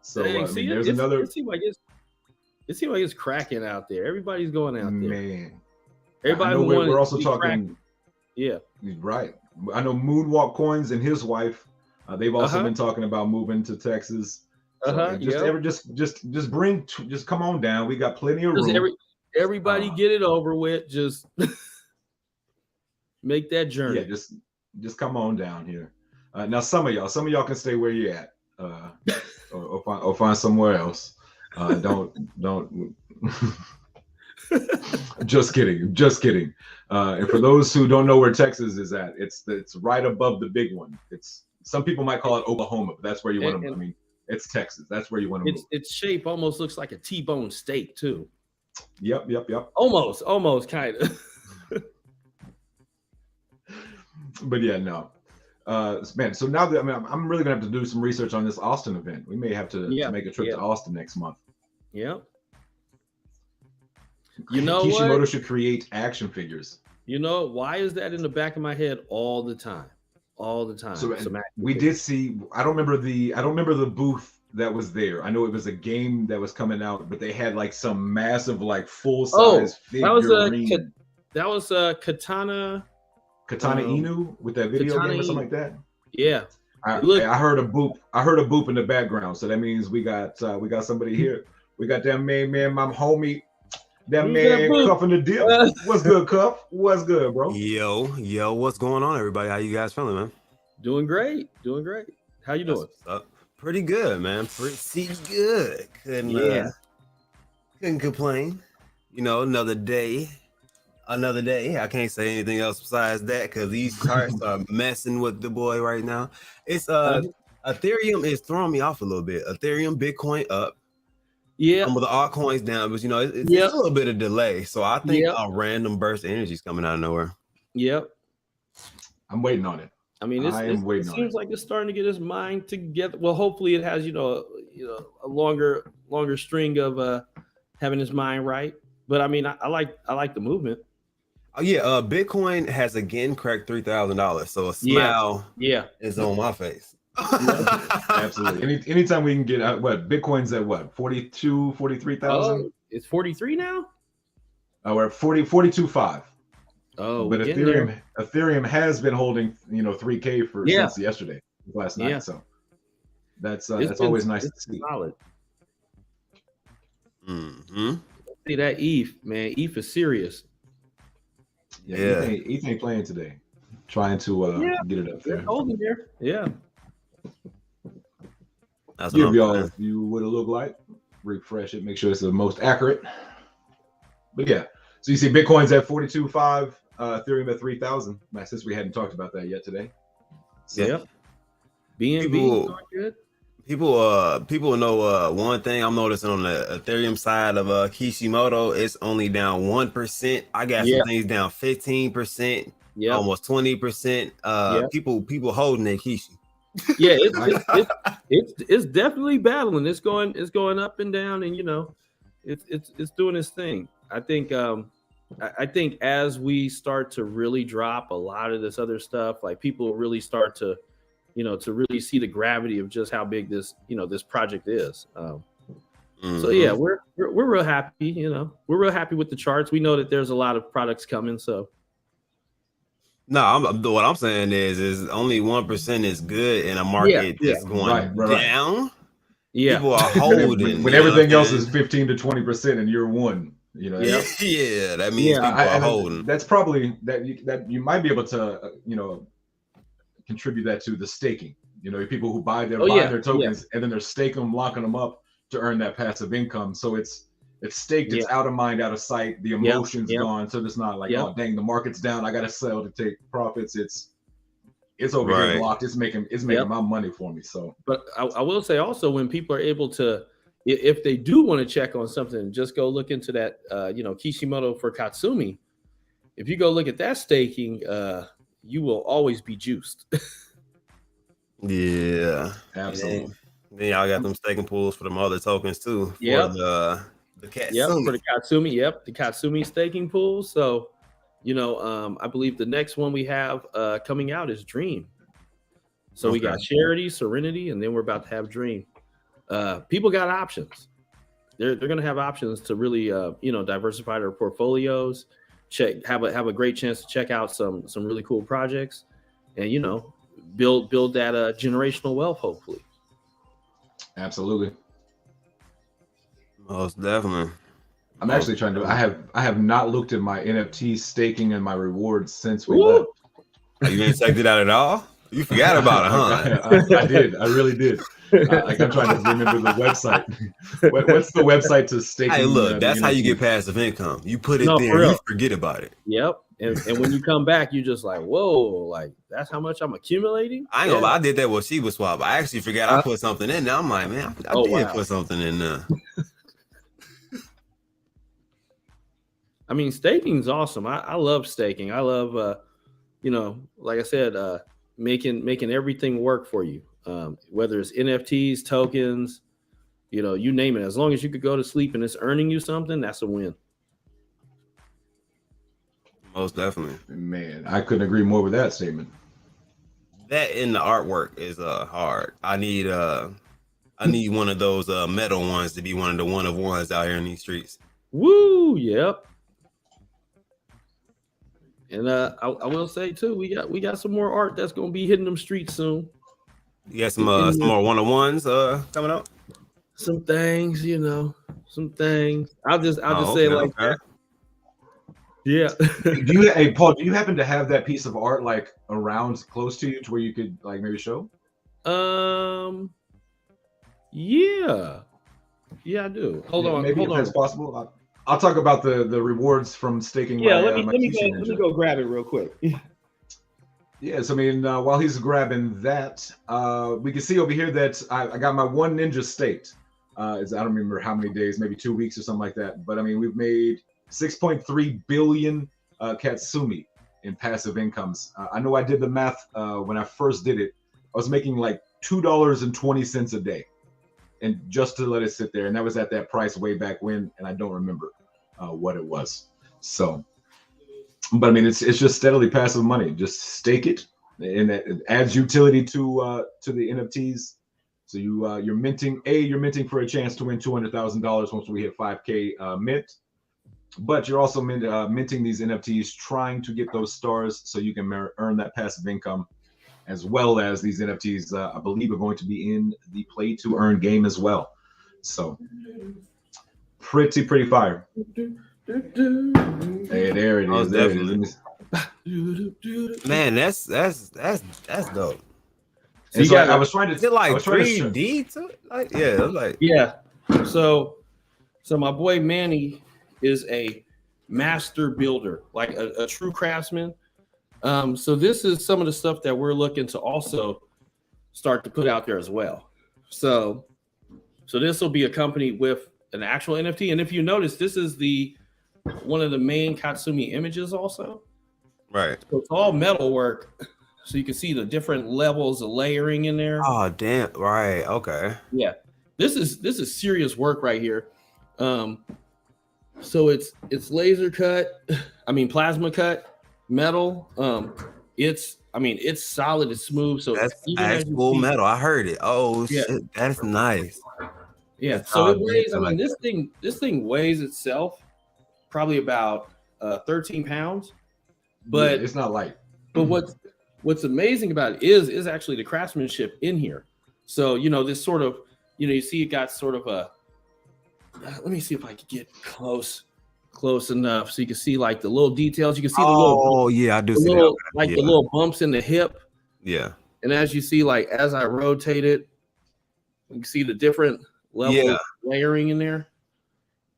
So Dang, I see, mean, there's it's- another It seems like it's cracking out there. Everybody's going out there. man. Everybody I know who wanted we're to also be talking. cracked- Yeah. Right. I know Moonwalk Coins and his wife. They've also Uh-huh. been talking about moving to Texas. So Yeah. just come on down. We got plenty of Just room. everybody get it over with. Just make that journey. Yeah, just come on down here. Now some of y'all can stay where you're at, or find somewhere else. Don't. Just kidding. And for those who don't know where Texas is at, it's right above the big one. Some people might call it Oklahoma, but that's where you want to. I mean, it's Texas. That's where you want to move. Its shape almost looks like a T-bone steak too. Yep. Almost kind of. But yeah, no. Man, so now that I'm really gonna have to do some research on this Austin event. We may have to make a trip to Austin next month. Yep. You know Kishimoto what? should create action figures. You know why is that in the back of my head all the time? All the time. So Some action we figures. did see. I don't remember the booth that was there. I know it was a game that was coming out, but they had like some massive, like full size figurine. That was Katana. Katana Inu with that video Katana game or something like that. Yeah. I Look- heard a boop. I heard a boop in the background, so that means we got somebody here. We got that man, my homie. That Who's man that boop? cuffing the dip. What's good, Cuff? What's good, bro? Yo, what's going on, everybody? How you guys feeling, man? Doing great. How you doing? That's what's up. Pretty good, man. Pretty good. Couldn't complain. Another day. I can't say anything else besides that because these charts are messing with the boy right now. It's Ethereum is throwing me off a little bit. Ethereum, Bitcoin up. Yeah. Some of the altcoins down, but it's a little bit of delay. So I think a random burst of energy is coming out of nowhere. Yep. I'm waiting on it. I mean, it seems like it's starting to get his mind together. Well, hopefully it has, a longer string of having his mind right. But I mean, I like the movement. Oh yeah, Bitcoin has again cracked $3,000. So a smile is on my face. Absolutely. Anytime we can get Bitcoin's at what 43,000. It's 43 now. We're at 42.5. Oh, but Ethereum has been holding 3K since yesterday, last night. So that's always nice to see. Solid. Mm-hmm. See that ETH, man. ETH is serious. Yeah. ETH ain't playing today. Trying to get it up there. Holding there. Yeah. That's Give y'all view what it look like. Refresh it. Make sure it's the most accurate. But yeah. So you see Bitcoin's at 42.5, Ethereum at 3,000. Since we hadn't talked about that yet today. So, Yep. BNB good. People know one thing I'm noticing on the Ethereum side of Kishimoto, it's only down 1%. I got some things down 15%, almost 20%. People holding their Kishi. Yeah, it's definitely battling. It's going up and down, and it's doing its thing. I think as we start to really drop a lot of this other stuff, like people really start to to really see the gravity of just how big this project is. So yeah, we're real happy. We're real happy with the charts. We know that there's a lot of products coming. So no, what I'm saying is only 1% is good in a market that's going down. Yeah, people are holding when everything else is 15 to 20% and you're one. That means people are holding. That's probably that you might be able to contribute that to the staking. People who buy their tokens and then they're staking them, locking them up to earn that passive income. So it's staked, it's out of mind, out of sight. The emotion's gone. So it's not like, oh dang, the market's down, I gotta sell to take profits. It's over here blocked. It's making my money for me. So but I will say also, when people are able to if they do want to check on something, just go look into that, Kishimoto for Katsumi. If you go look at that staking, you will always be juiced. Yeah, absolutely. Then y'all got them staking pools for them other tokens too. Yeah, the Katsumi. Yep, for the Katsumi. Yep, the Katsumi staking pool. So, I believe the next one we have coming out is Dream. So we got Charity, Serenity, and then we're about to have Dream. People got options. They're going to have options to really, diversify their portfolios. Have a great chance to check out some really cool projects, and build that generational wealth. Hopefully. Absolutely. Most definitely. I'm actually trying to. I have not looked at my NFT staking and my rewards since we left. You ain't checked it out at all? You forgot about it, huh? I did. I really did. I'm trying to remember the website. What's the website to stake? Hey, look, that's how you get passive income. You put it there, you forget about it. Yep. And when you come back, you just like, whoa, like that's how much I'm accumulating. I ain't gonna lie, I did that with Shiba Swap. I actually forgot I put something in there. I'm like, man, I did put something in there. I mean, staking's awesome. I love staking. I love, like I said, making everything work for you. Whether it's NFTs, tokens, you name it. As long as you could go to sleep and it's earning you something, that's a win. Most definitely. Man, I couldn't agree more with that statement. That in the artwork is hard. I need one of those metal ones to be one of the one of ones out here in these streets. Woo, yep. And I will say too, we got some more art that's gonna be hitting them streets soon. You got some more one of ones coming up. Some things, some things. I'll just say it like that. Yeah. Paul, do you happen to have that piece of art like around close to you to where you could like maybe show? Yeah, I do. Hold on. Maybe if that's possible. I'll talk about the rewards from staking. Yeah, let me go grab it real quick. Yes, I mean, while he's grabbing that, we can see over here that I got my one ninja staked. I don't remember how many days, maybe 2 weeks or something like that. But I mean, we've made 6.3 billion Katsumi in passive incomes. I know I did the math when I first did it. I was making like $2.20 a day, and just to let it sit there, and that was at that price way back when, and I don't remember what it was. So, but I mean, it's just steadily passive money. Just stake it, and it adds utility to the NFTs. So you're minting. You're minting for a chance to win $200,000 once we hit 5K mint. But you're also minting these NFTs, trying to get those stars so you can earn that passive income, as well as these NFTs, I believe, are going to be in the play to earn game as well. So pretty fire. Hey, there it is. There it is. Man, that's dope. So I was trying to. Is it like 3D to it? Like, yeah, like So my boy Manny is a master builder, like a true craftsman. So this is some of the stuff that we're looking to also start to put out there as well. So this will be accompanied with an actual NFT. And if you notice, this is one of the main Katsumi images also. Right. So it's all metal work. So you can see the different levels of layering in there. Oh, damn. Right. Okay. Yeah. This is serious work right here. So it's laser cut, plasma cut metal. It's solid, it's smooth. So that's actual metal. I heard it. Oh shit, that's nice. Yeah. So it weighs, this thing weighs itself probably about 13 pounds. But it's not light. But what's amazing about it is actually the craftsmanship in here. So this sort of, you see it got sort of a let me see if I can get close enough so you can see like the little details. You can see the little. I do see that. Like the little bumps in the hip. Yeah. And as you see, like as I rotate it, you can see the different level of layering in there.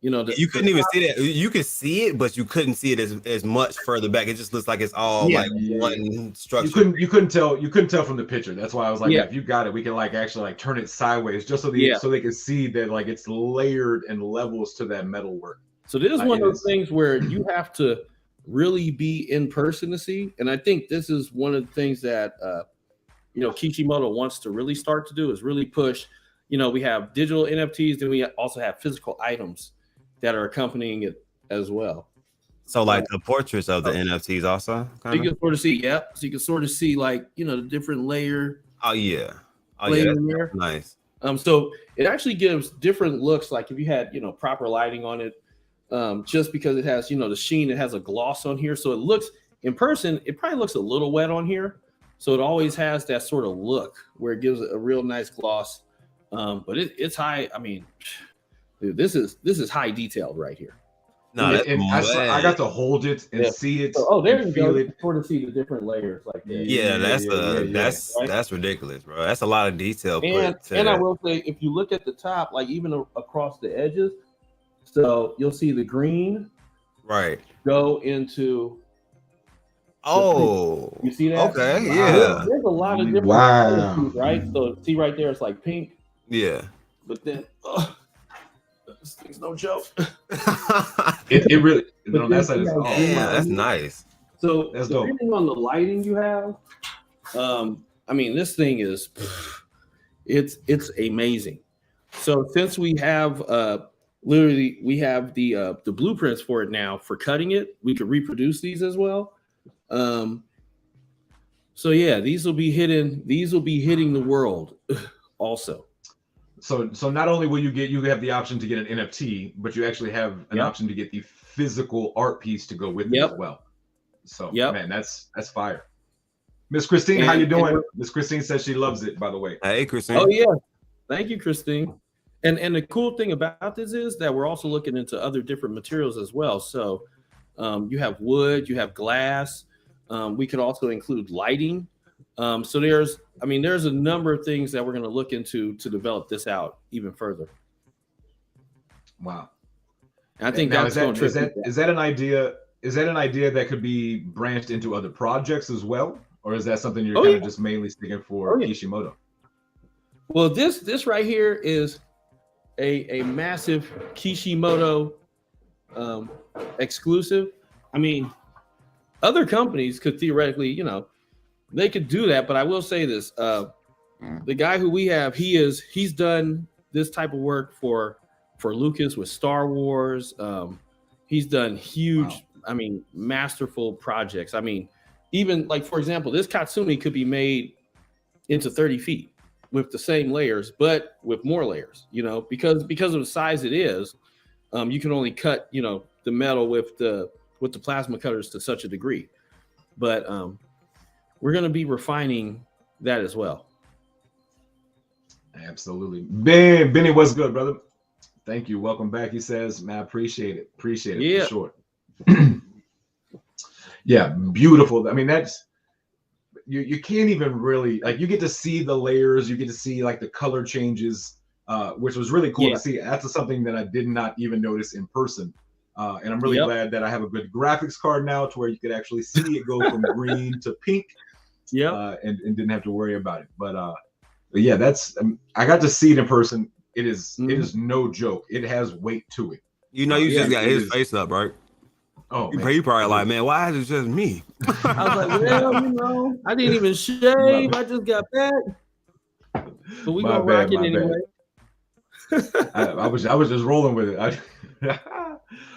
You know, you couldn't even see that. You could see it, but you couldn't see it as much further back. It just looks like it's all like one structure. You couldn't tell from the picture. That's why I was like, if you got it, we can like actually like turn it sideways just so they can see that like it's layered and levels to that metal work. So this is one of those things where you have to really be in person to see. And I think this is one of the things that Kishimoto wants to really start to do is really push. We have digital NFTs, then we also have physical items that are accompanying it as well. So like the portraits of the NFTs also? So you can sort of see, So you can sort of see like, the different layer. Oh yeah. That's nice. So it actually gives different looks. Like if you had, proper lighting on it, just because it has, the sheen, it has a gloss on here. So it looks in person, it probably looks a little wet on here. So it always has that sort of look where it gives a real nice gloss. But it's high. I mean, dude, this is high detailed right here. No, I got to hold it and see it. So, there you go. You can sort of see the different layers like that. Yeah, that's ridiculous, bro. That's a lot of detail. And I will say, if you look at the top, like even across the edges, so you'll see the green go into. Oh, you see that? Okay, yeah. There's a lot of different colors, right? So see right there, it's like pink. Yeah. But then, this thing's no joke. it really. No, that's nice. So depending on the lighting you have, I mean, this thing is, it's amazing. So since we have literally we have the blueprints for it now for cutting it, we could reproduce these as well. So yeah, these will be hitting the world also. So not only will you have the option to get an NFT, but you actually have an option to get the physical art piece to go with it as well. So man, that's fire. Miss Christine, how you doing? Miss Christine says she loves it, by the way. Hey, Christine. Oh yeah. Thank you, Christine. And the cool thing about this is that we're also looking into other different materials as well. So you have wood, you have glass. We could also include lighting. So there's a number of things that we're going to look into to develop this out even further. Wow. And I think is that an idea? Is that an idea that could be branched into other projects as well, or is that something you're kind of just mainly sticking for Kishimoto? Well, this right here is a massive Kishimoto exclusive. I mean, other companies could theoretically, they could do that, but I will say this: the guy who we have, he's done this type of work for Lucas with Star Wars. He's done huge, masterful projects. I mean, even like for example, this Katsumi could be made into 30 feet with the same layers, but with more layers. Because of the size it is, you can only cut the metal with the plasma cutters to such a degree. But we're going to be refining that as well. Absolutely. Benny, what's good, brother? Thank you. Welcome back. He says, man, appreciate it for sure. Yeah, beautiful. I mean, that's you can't even really you get to see the layers, you get to see like the color changes, which was really cool to see. That's something that I did not even notice in person. And I'm really glad that I have a good graphics card now to where you could actually see it go from green to pink. And didn't have to worry about it. But yeah, that's I got to see it in person. It is no joke. It has weight to it. You just got his face up, right? Oh, he probably like, man, why is it just me? I was like, well, I didn't even shave. I just got back. But we gonna rock it anyway. I was just rolling with it.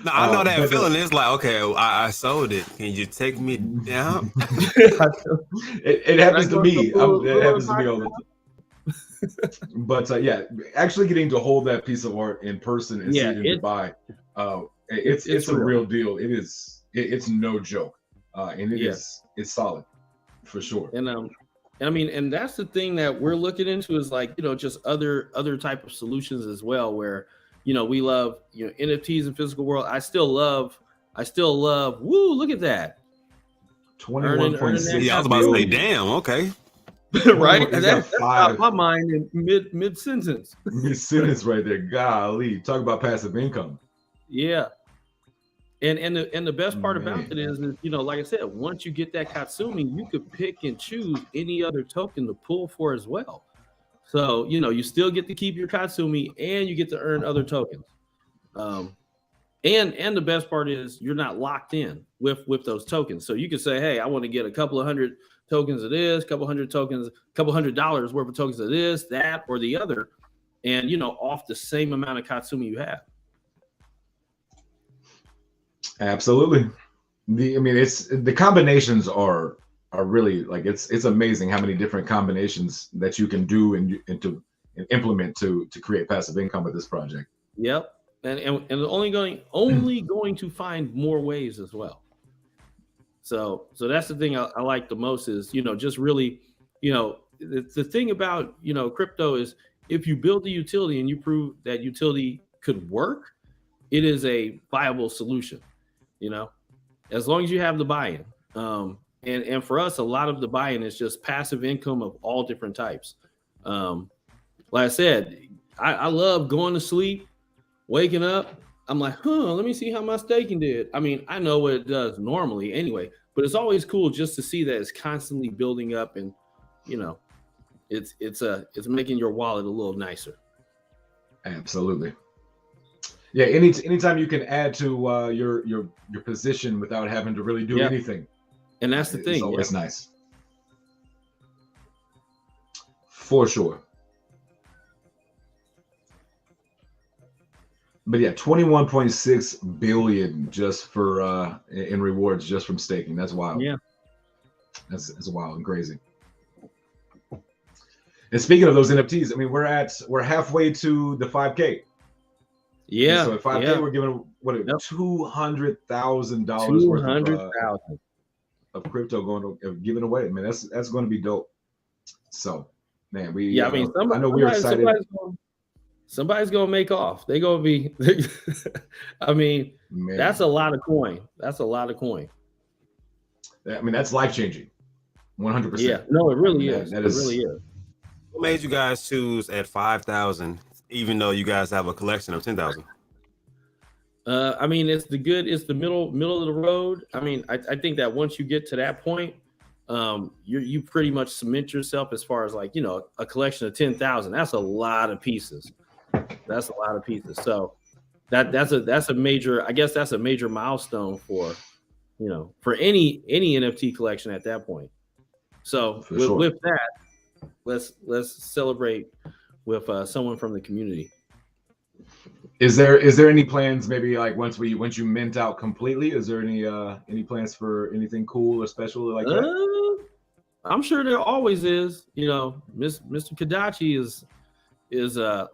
No, I know that feeling. It's like, okay, I sold it. Can you take me down? It happens to me. It happens to me all the time. But yeah, actually getting to hold that piece of art in person and see it in Dubai, it's a real deal. It's no joke, and it's solid for sure. And that's the thing that we're looking into is like just other type of solutions as well, where we love NFTs and physical world. I still love. Woo! Look at that. 21.6. Yeah, I was about to say, damn. Okay. Right? That's out my mind in mid sentence. Mid sentence right there. Golly, talk about passive income. Yeah. And the best part about it is, you know, like I said, once you get that Katsumi, you could pick and choose any other token to pull for as well. So, you know, you still get to keep your Katsumi and you get to earn other tokens. And the best part is you're not locked in with those tokens. So you can say, hey, I want to get a couple of hundred tokens of this, couple hundred tokens, couple $100 worth of tokens of this, that, or the other, and you know, off the same amount of Katsumi you have. Absolutely. It's the combinations are really like it's amazing how many different combinations that you can do and implement to create passive income with this project. Yep. And only going to find more ways as well. So that's the thing I like the most is, you know, just really, you know, the thing about, you know, crypto is if you build the utility and you prove that utility could work, it is a viable solution, you know, as long as you have the buy-in. And for us, a lot of the buy-in is just passive income of all different types. Like I said, I love going to sleep, waking up, I'm like, let me see how my staking did. I mean, I know what it does normally anyway, but it's always cool just to see that it's constantly building up, and you know, it's making your wallet a little nicer. Absolutely. Yeah, anytime you can add to your position without having to really do anything. And that's the thing. It's always nice. For sure. But yeah, 21.6 billion just for in rewards just from staking. That's wild. Yeah. That's wild and crazy. And speaking of those NFTs, I mean, we're halfway to the 5K. Yeah. And so at 5K, we're giving $200,000 worth of crypto given away. I mean, that's going to be dope. So, man, I know we're excited. Somebody's gonna make off. They're gonna be. I mean, man, that's a lot of coin. That's a lot of coin. I mean, that's life changing. 100%. Yeah. No, it really is. It really is. What made you guys choose at 5,000, even though you guys have a collection of 10,000? I mean, it's the middle of the road. I mean, I think that once you get to that point, you pretty much cement yourself as far as like, you know, a collection of 10,000. That's a lot of pieces. That's a lot of pieces. So that's a major, I guess that's a major milestone for, you know, for any NFT collection at that point. So with that, let's celebrate with someone from the community. Is there any plans maybe like once you mint out completely? Is there any plans for anything cool or special like that? I'm sure there always is. You know, Mr. Kadachi is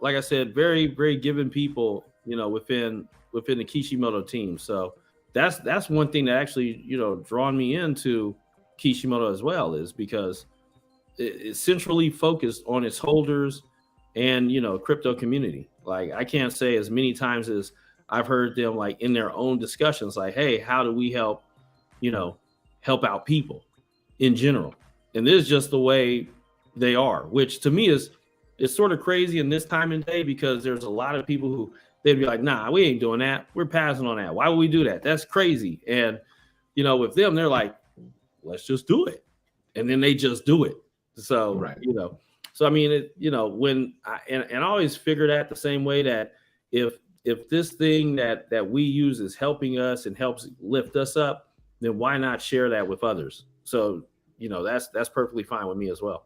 like I said, very, very giving people, you know, within the Kishimoto team. So that's one thing that actually, you know, drawn me into Kishimoto as well, is because it's centrally focused on its holders and, you know, crypto community. Like I can't say as many times as I've heard them like in their own discussions, like, hey, how do we help out people in general? And this is just the way they are, which to me is sort of crazy in this time and day, because there's a lot of people who they'd be like, nah, we ain't doing that. We're passing on that. Why would we do that? That's crazy. And, you know, with them, they're like, let's just do it. And then they just do it. So, right. You know, so, I mean, you know, when I always figure that the same way, that if this thing that we use is helping us and helps lift us up, then why not share that with others? So, you know, that's perfectly fine with me as well.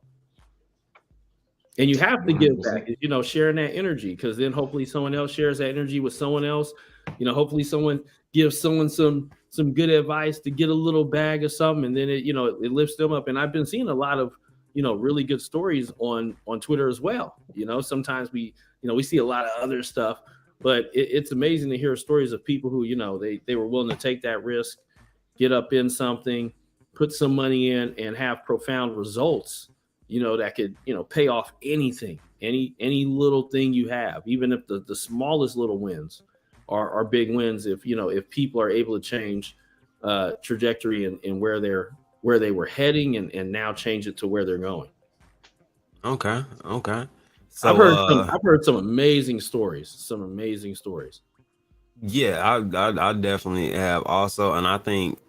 And you have to give back, you know, sharing that energy, because then hopefully someone else shares that energy with someone else. You know, hopefully someone gives someone some good advice to get a little bag of something, and then it lifts them up. And I've been seeing a lot of, you know, really good stories on Twitter as well. You know, sometimes we see a lot of other stuff, but it's amazing to hear stories of people who, you know, they were willing to take that risk, get up in something, put some money in, and have profound results, you know, that could, you know, pay off anything, any little thing you have, even if the smallest little wins are big wins. If, you know, if people are able to change trajectory and where they were heading and now change it to where they're going. Okay. So I've heard some amazing stories. Yeah, I definitely have also, and I think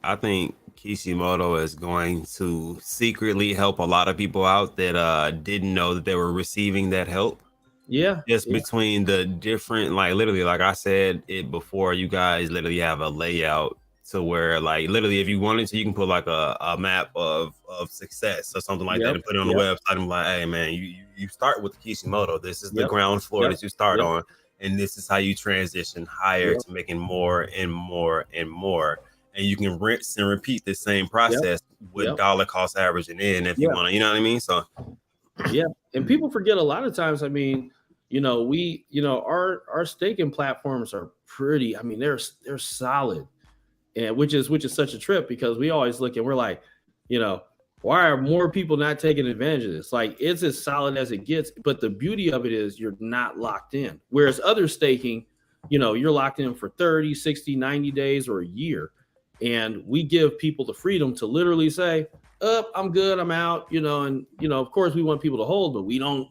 Kishimoto is going to secretly help a lot of people out that didn't know that they were receiving that help. Yeah, Just yeah, between the different, like literally, like I said it before, you guys literally have a layout to where, like, literally, if you wanted to, you can put like a map of success or something like that yep, and put it on the yep, website and be like, hey man, you start with Kishimoto. This is the yep, ground floor yep, that you start yep, on, and this is how you transition higher yep, to making more and more and more. And you can rinse and repeat the same yep, process with yep, dollar cost averaging in if you yeah, want to, you know what I mean? So yeah. And people forget a lot of times. I mean, our staking platforms are pretty. I mean, they're solid, and which is such a trip because we always look and we're like, you know, why are more people not taking advantage of this? Like, it's as solid as it gets, but the beauty of it is you're not locked in. Whereas other staking, you're locked in for 30, 60, 90 days or a year. And we give people the freedom to literally say, I'm good, I'm out, and of course we want people to hold, but we don't,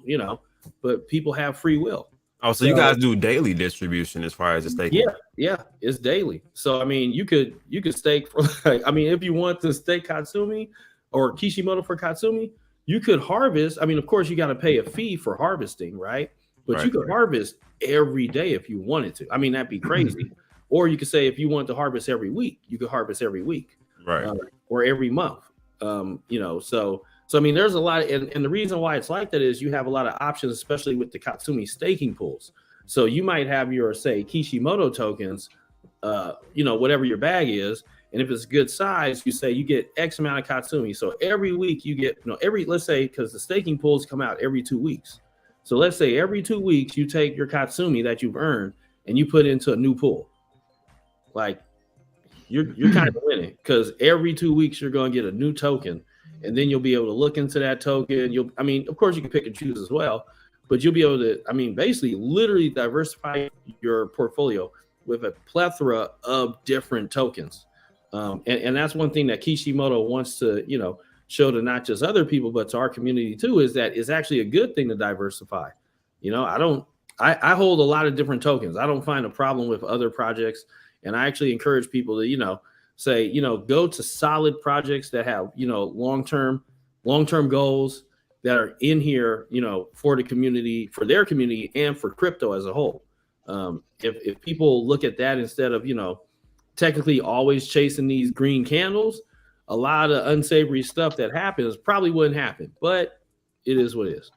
but people have free will. oh, so you So guys do daily distribution as far as the yeah, staking? yeah, it's daily. So I mean, you could stake for like, I mean, if you want to stake Katsumi or Kishimoto for Katsumi, you could harvest. I mean, of course, you got to pay a fee for harvesting, right? But you Right. could harvest every day if you wanted to. I mean, that'd be crazy. Or you could say if you want to harvest every week, you could harvest every week, Right. or every month. So I mean, there's a lot, and the reason why it's like that is you have a lot of options, especially with the Katsumi staking pools. So you might have your, say, Kishimoto tokens, whatever your bag is. And if it's good size, you say you get X amount of Katsumi. So every week you get, let's say, because the staking pools come out every 2 weeks. So let's say every 2 weeks you take your Katsumi that you've earned and you put into a new pool. Like, you're kind of winning because every 2 weeks you're going to get a new token, and then you'll be able to look into that token. Of course, you can pick and choose as well, but you'll be able to, basically, literally diversify your portfolio with a plethora of different tokens. And that's one thing that Kishimoto wants to, show to not just other people, but to our community too, is that it's actually a good thing to diversify. I hold a lot of different tokens. I don't find a problem with other projects. And I actually encourage people to, say, go to solid projects that have, long-term goals that are in here, for the community, for their community, and for crypto as a whole. If people look at that instead of, technically always chasing these green candles, a lot of unsavory stuff that happens probably wouldn't happen, but it is what it is,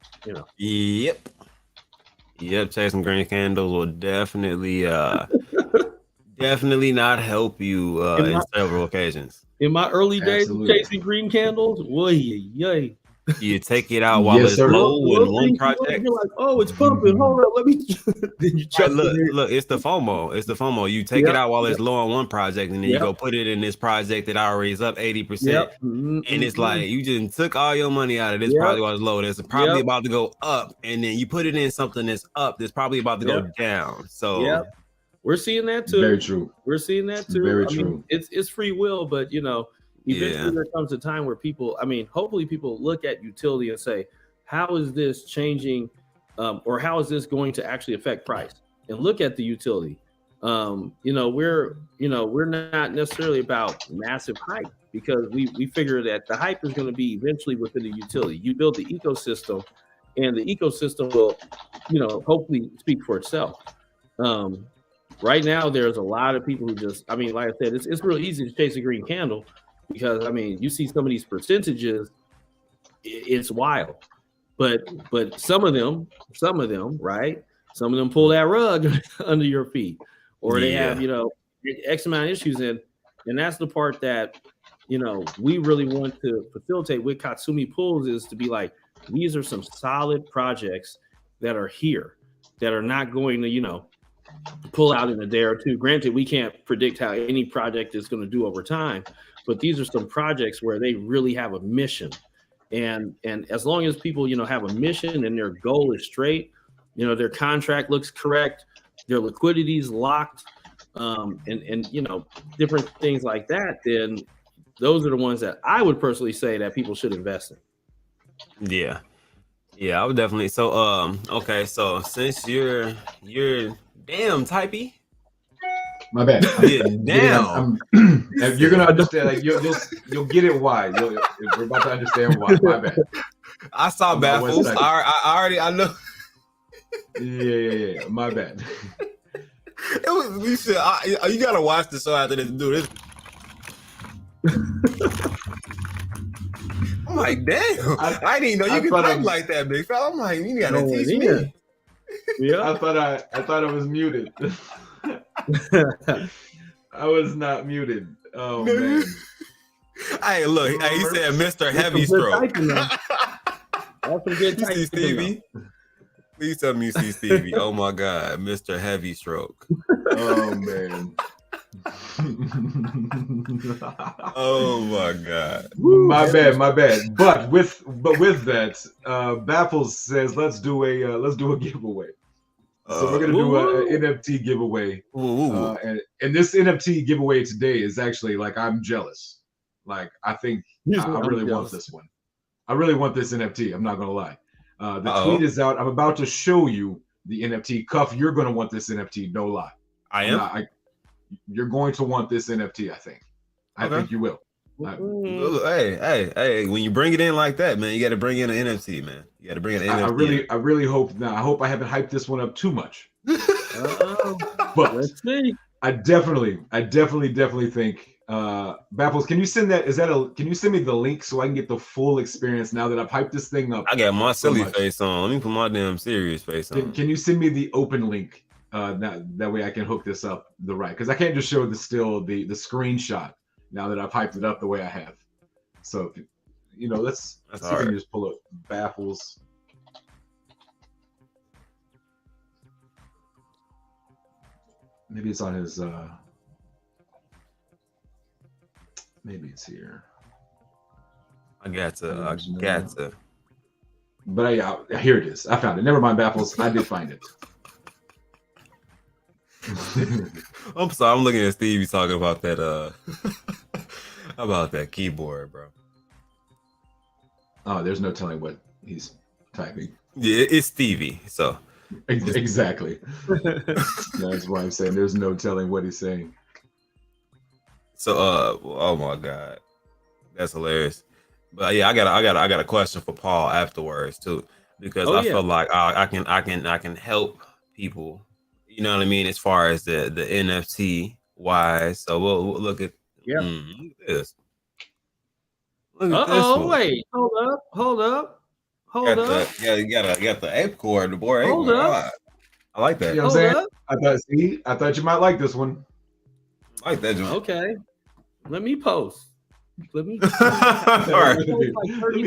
Yep, chasing green candles will definitely definitely not help you in several occasions. In my early days Absolutely. of chasing green candles, yay. You take it out while it's low in one project. You're like, oh, it's pumping. Hold up, let me. Then you Right, look, it's the FOMO. It's the FOMO. You take it out while it's low on one project, and then you go put it in this project that already is up 80%. And it's like you just took all your money out of this project while it's low. It's probably about to go up, and then you put it in something that's up that's probably about to go down. So we're seeing that too. Very true. We're seeing that too. Very I true. mean, it's free will, but eventually there comes a time where people, hopefully people look at utility and say, how is this changing, or how is this going to actually affect price? And look at the utility. We're not necessarily about massive hype, because we figure that the hype is going to be eventually within the utility. You build the ecosystem, and the ecosystem will, hopefully speak for itself. Right now, there's a lot of people who just, like I said, it's real easy to chase a green candle, because you see some of these percentages, it's wild. But some of them, right? Some of them pull that rug under your feet, or they have, X amount of issues in. And that's the part that, we really want to facilitate with Katsumi pools, is to be like, these are some solid projects that are here, that are not going to, pull out in a day or two. Granted, we can't predict how any project is going to do over time, but these are some projects where they really have a mission. And as long as people, have a mission and their goal is straight, their contract looks correct, their liquidity is locked, and different things like that, then those are the ones that I would personally say that people should invest in. Yeah, I would definitely. So okay, so since you're damn typey, My bad. Damn. You're gonna understand. Like you'll get it why. We're about to understand why. My bad. I saw Baffles. I know. Yeah. My bad. It was. You should. You gotta watch the show after this. Do this. I'm like, damn. I didn't know you could type like that, big fella. I'm like, you gotta teach me. Yeah. I thought I was muted. I was not muted. Oh man. Hey, look. Hey, he said Mr. Heavy Stroke. That's some good you see Stevie? Please tell me you see Stevie. Oh my God, Mr. Heavy Stroke. Oh man. Oh my God. My bad. But with that, Baffles says let's do a giveaway. So we're gonna do an NFT giveaway, and this NFT giveaway today is actually like I'm jealous. Like I think I really want this one. I really want this NFT. I'm not gonna lie. The tweet is out. I'm about to show you the NFT. Cuff, you're gonna want this NFT. No lie. I am. You're going to want this NFT. I think. I think you will. Hey! When you bring it in like that, man, you got to bring in an NFT, man. You got to bring in an NFT. I really hope. Now, I hope I haven't hyped this one up too much. But let's see. I definitely think. Baffles, can you send that? Can you send me the link so I can get the full experience now that I've hyped this thing up? I got my silly face on. Let me put my damn serious face on. Can you send me the open link? That way I can hook this up because I can't just show the screenshot now that I've hyped it up the way I have. So, let's see if we can just pull up Baffles. Maybe it's on his. Maybe it's here. I got to. But here it is. I found it. Never mind, Baffles. I did find it. I'm sorry. I'm looking at Stevie talking about that. About that keyboard, bro. Oh, there's no telling what he's typing. Yeah, it's Stevie. So exactly. That's why I'm saying there's no telling what he's saying. So, oh my God, that's hilarious. But yeah, I got a question for Paul afterwards too, because I feel like I can help people. You know what I mean, as far as the NFT wise. So we'll look at look at this. Look at this one. Wait, hold up. You got the ape core, the board. Hold up. I like that. You know what I'm saying? I thought you might like this one. I like that joint. Okay. Let me post. All right. Let me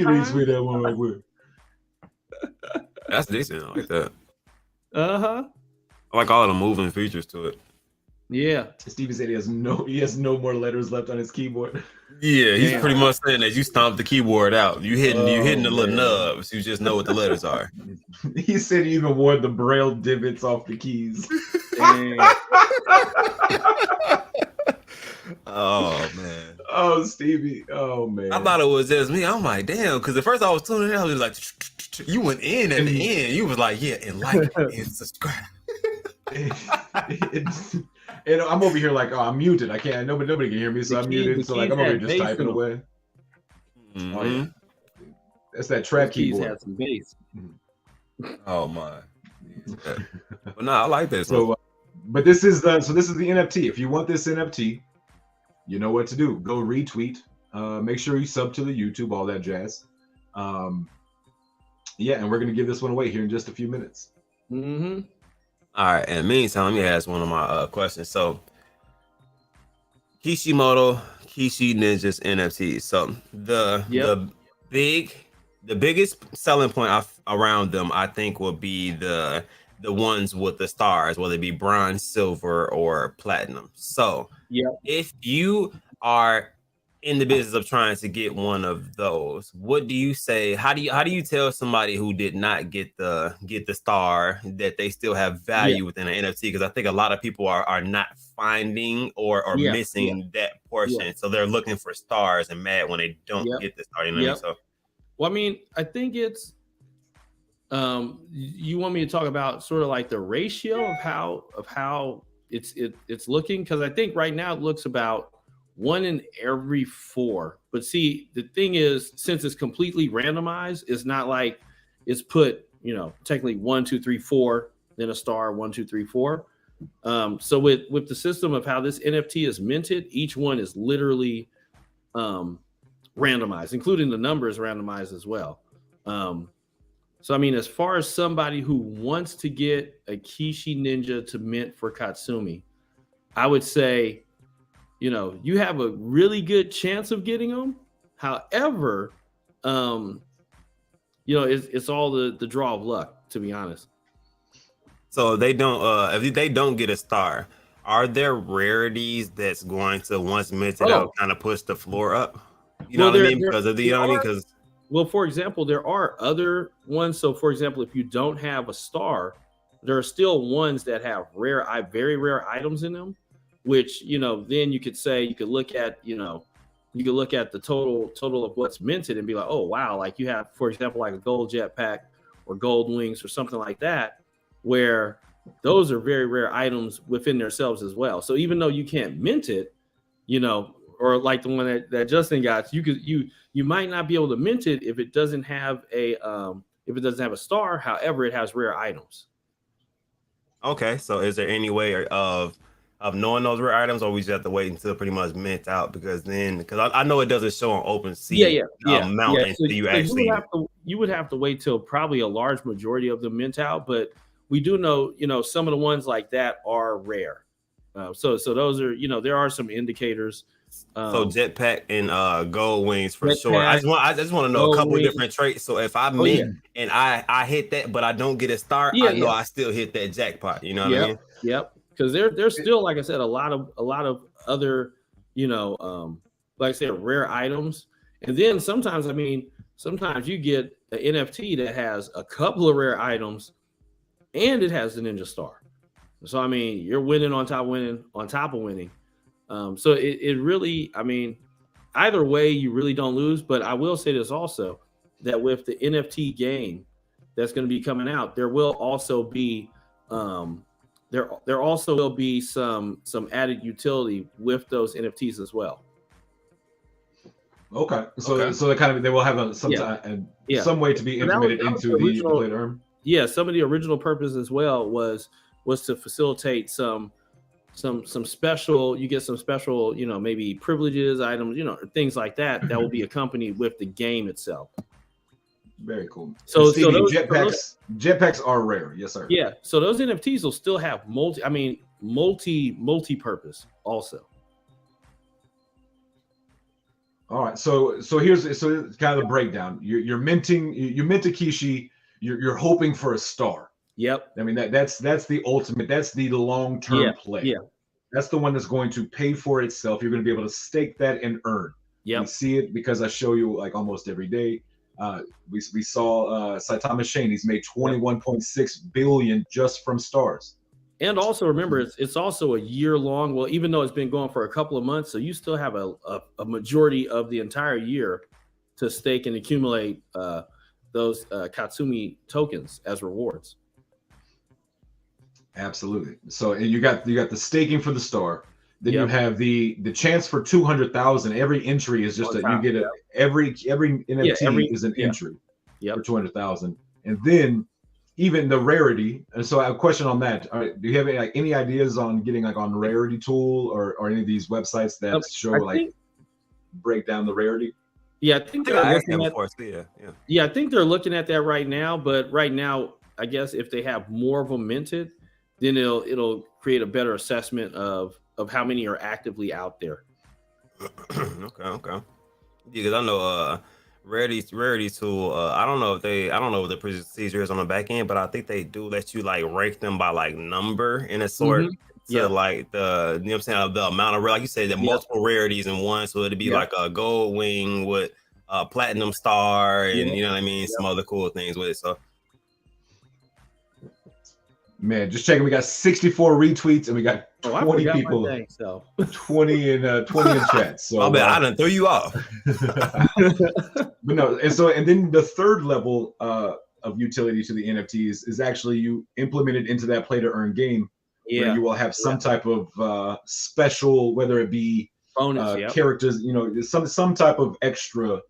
retweet that one right quick. That's decent. I like that. Uh-huh. I like all of the moving features to it. Yeah. Stevie said he has no more letters left on his keyboard. Yeah, he's pretty much saying that you stomped the keyboard out. You hitting the little nubs. You just know what the letters are. He said he even wore the braille divots off the keys. Oh man. Oh Stevie. Oh man. I thought it was just me. I'm like, damn, because at first I was tuning in, I was like, you went in at the end. You was like, yeah, and like and subscribe. And I'm over here like, I'm muted. I can't. Nobody can hear me, so I'm muted. So like, I'm over here just typing away. Mm-hmm. Oh yeah, that's that trap keyboard. Had some bass. Oh my. But no, I like this. So, but this is the NFT. If you want this NFT, you know what to do. Go retweet. Make sure you sub to the YouTube, all that jazz. Yeah, and we're gonna give this one away here in just a few minutes. Mm-hmm. All right. In the meantime, let me ask one of my questions. So, Kishimoto Ninjas NFTs. So the biggest selling point around them, I think, will be the ones with the stars, whether it be bronze, silver, or platinum. So, if you are in the business of trying to get one of those, what do you say? How do you tell somebody who did not get the star that they still have value within an NFT? Because I think a lot of people are not finding or missing that portion. Yeah. So they're looking for stars and mad when they don't get the star. You know what I mean? So, well, I mean, I think it's you want me to talk about sort of like the ratio of how it's looking, because I think right now it looks about 1 in every 4. But see, the thing is, since it's completely randomized, it's not like it's put, technically 1, 2, 3, 4, then a star, 1, 2, 3, 4. So with the system of how this NFT is minted, each one is literally randomized, including the numbers randomized as well. So I mean, as far as somebody who wants to get a Kishi Ninja to mint for Katsumi, I would say, you have a really good chance of getting them. However, it's all the draw of luck, to be honest. So they don't. If they don't get a star, are there rarities that's going to, once minted out, kind of push the floor up? You know what I mean? Because of because. Well, for example, there are other ones. So, for example, if you don't have a star, there are still ones that have very rare items in them, which, then you could say, you could look at the total of what's minted and be like, oh, wow. Like you have, for example, like a gold jetpack or gold wings or something like that, where those are very rare items within themselves as well. So even though you can't mint it, or like the one that Justin got, you might not be able to mint it if it doesn't have a star. However, it has rare items. Okay, so is there any way of knowing those rare items, or we just have to wait until pretty much mint out? Because I know it doesn't show on OpenSea. Amount until you actually. You would have to wait till probably a large majority of them mint out, but we do know, some of the ones like that are rare. So those are, there are some indicators. So jetpack and gold wings for sure. I just want to know a couple of different traits. So if I mint and I hit that, but I don't get a star, I know I still hit that jackpot. You know what I mean? Yep. Because there's still, like I said, a lot of other, like I said, rare items. And then sometimes you get an NFT that has a couple of rare items and it has the Ninja Star. So I mean, you're winning on top of winning. So it really, either way, you really don't lose. But I will say this also, that with the NFT game that's going to be coming out, there will also be there also will be some added utility with those NFTs as well. Okay, so they will have some way to be implemented into the player. Yeah, some of the original purpose as well was to facilitate some special, you get some special, maybe privileges, items, things like that will be accompanied with the game itself. Very cool. So those jetpacks are rare. Yes, sir. Yeah. So those NFTs will still have multi-purpose also. All right. So here's kind of the breakdown. You mint a Kishi. You're hoping for a star. Yep. I mean that's the ultimate. That's the long-term play. Yeah. That's the one that's going to pay for itself. You're going to be able to stake that and earn. Yeah. We see it because I show you like almost every day. We saw Saitama Shane. He's made 21.6 billion just from stars. And also remember, it's also a year long. Well, even though it's been going for a couple of months, so you still have a majority of the entire year to stake and accumulate those Katsumi tokens as rewards. Absolutely. So you got the staking for the star. Then you have the chance for 200,000. Every entry is just you get every NFT is an entry for 200,000, and then even the rarity. And so I have a question on that. Do you have any ideas on getting on Rarity Tool or any of these websites that show break down the rarity? Yeah, I think they're looking at. I think they're looking at that right now. But right now, I guess if they have more of them minted, then it'll create a better assessment of how many are actively out there. Okay. Because I know Rarity Tool. I don't know what the procedure is on the back end, but I think they do let you rank them by number in a sort. So like the what I'm saying, the amount of like you said, the multiple rarities in one. So it'd be like a gold wing with a platinum star and you know what I mean, some other cool things with it. So man, just checking. We got 64 retweets and we got 20 people. 20 in chat. So I bet I done threw you off. But no, and then the third level of utility to the NFTs is actually you implement it into that play to earn game where you will have some type of special, whether it be bonus characters, some type of extra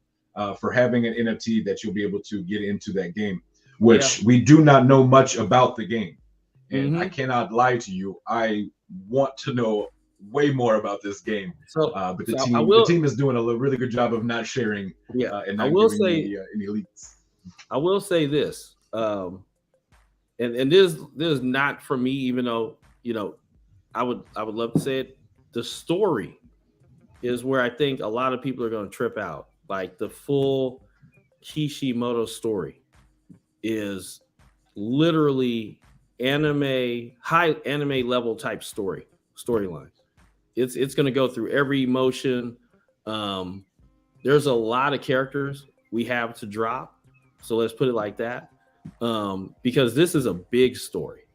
for having an NFT that you'll be able to get into that game, which we do not know much about the game. And I cannot lie to you. I want to know way more about this game. But the team is doing a really good job of not sharing. And not giving any leaks. I will say this, and this is not for me, even though I would love to say it. The story is where I think a lot of people are going to trip out. Like the full Kishimoto story is literally high anime level type storyline. It's going to go through every emotion. There's a lot of characters we have to drop. So let's put it like that. Because this is a big story.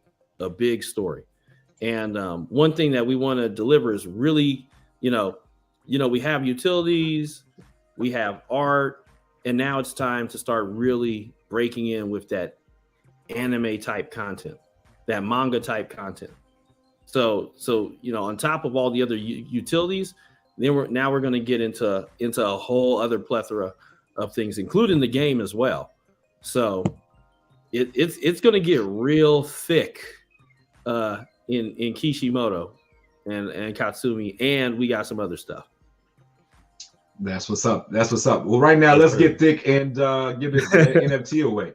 And one thing that we want to deliver is really, we have utilities, we have art, and now it's time to start really breaking in with that anime type content, that manga type content. So on top of all the other utilities, then we're going to get into a whole other plethora of things, including the game as well. So it's going to get real thick in Kishimoto and Katsumi, and we got some other stuff. That's what's up. Well, right now, let's get thick and give this NFT away.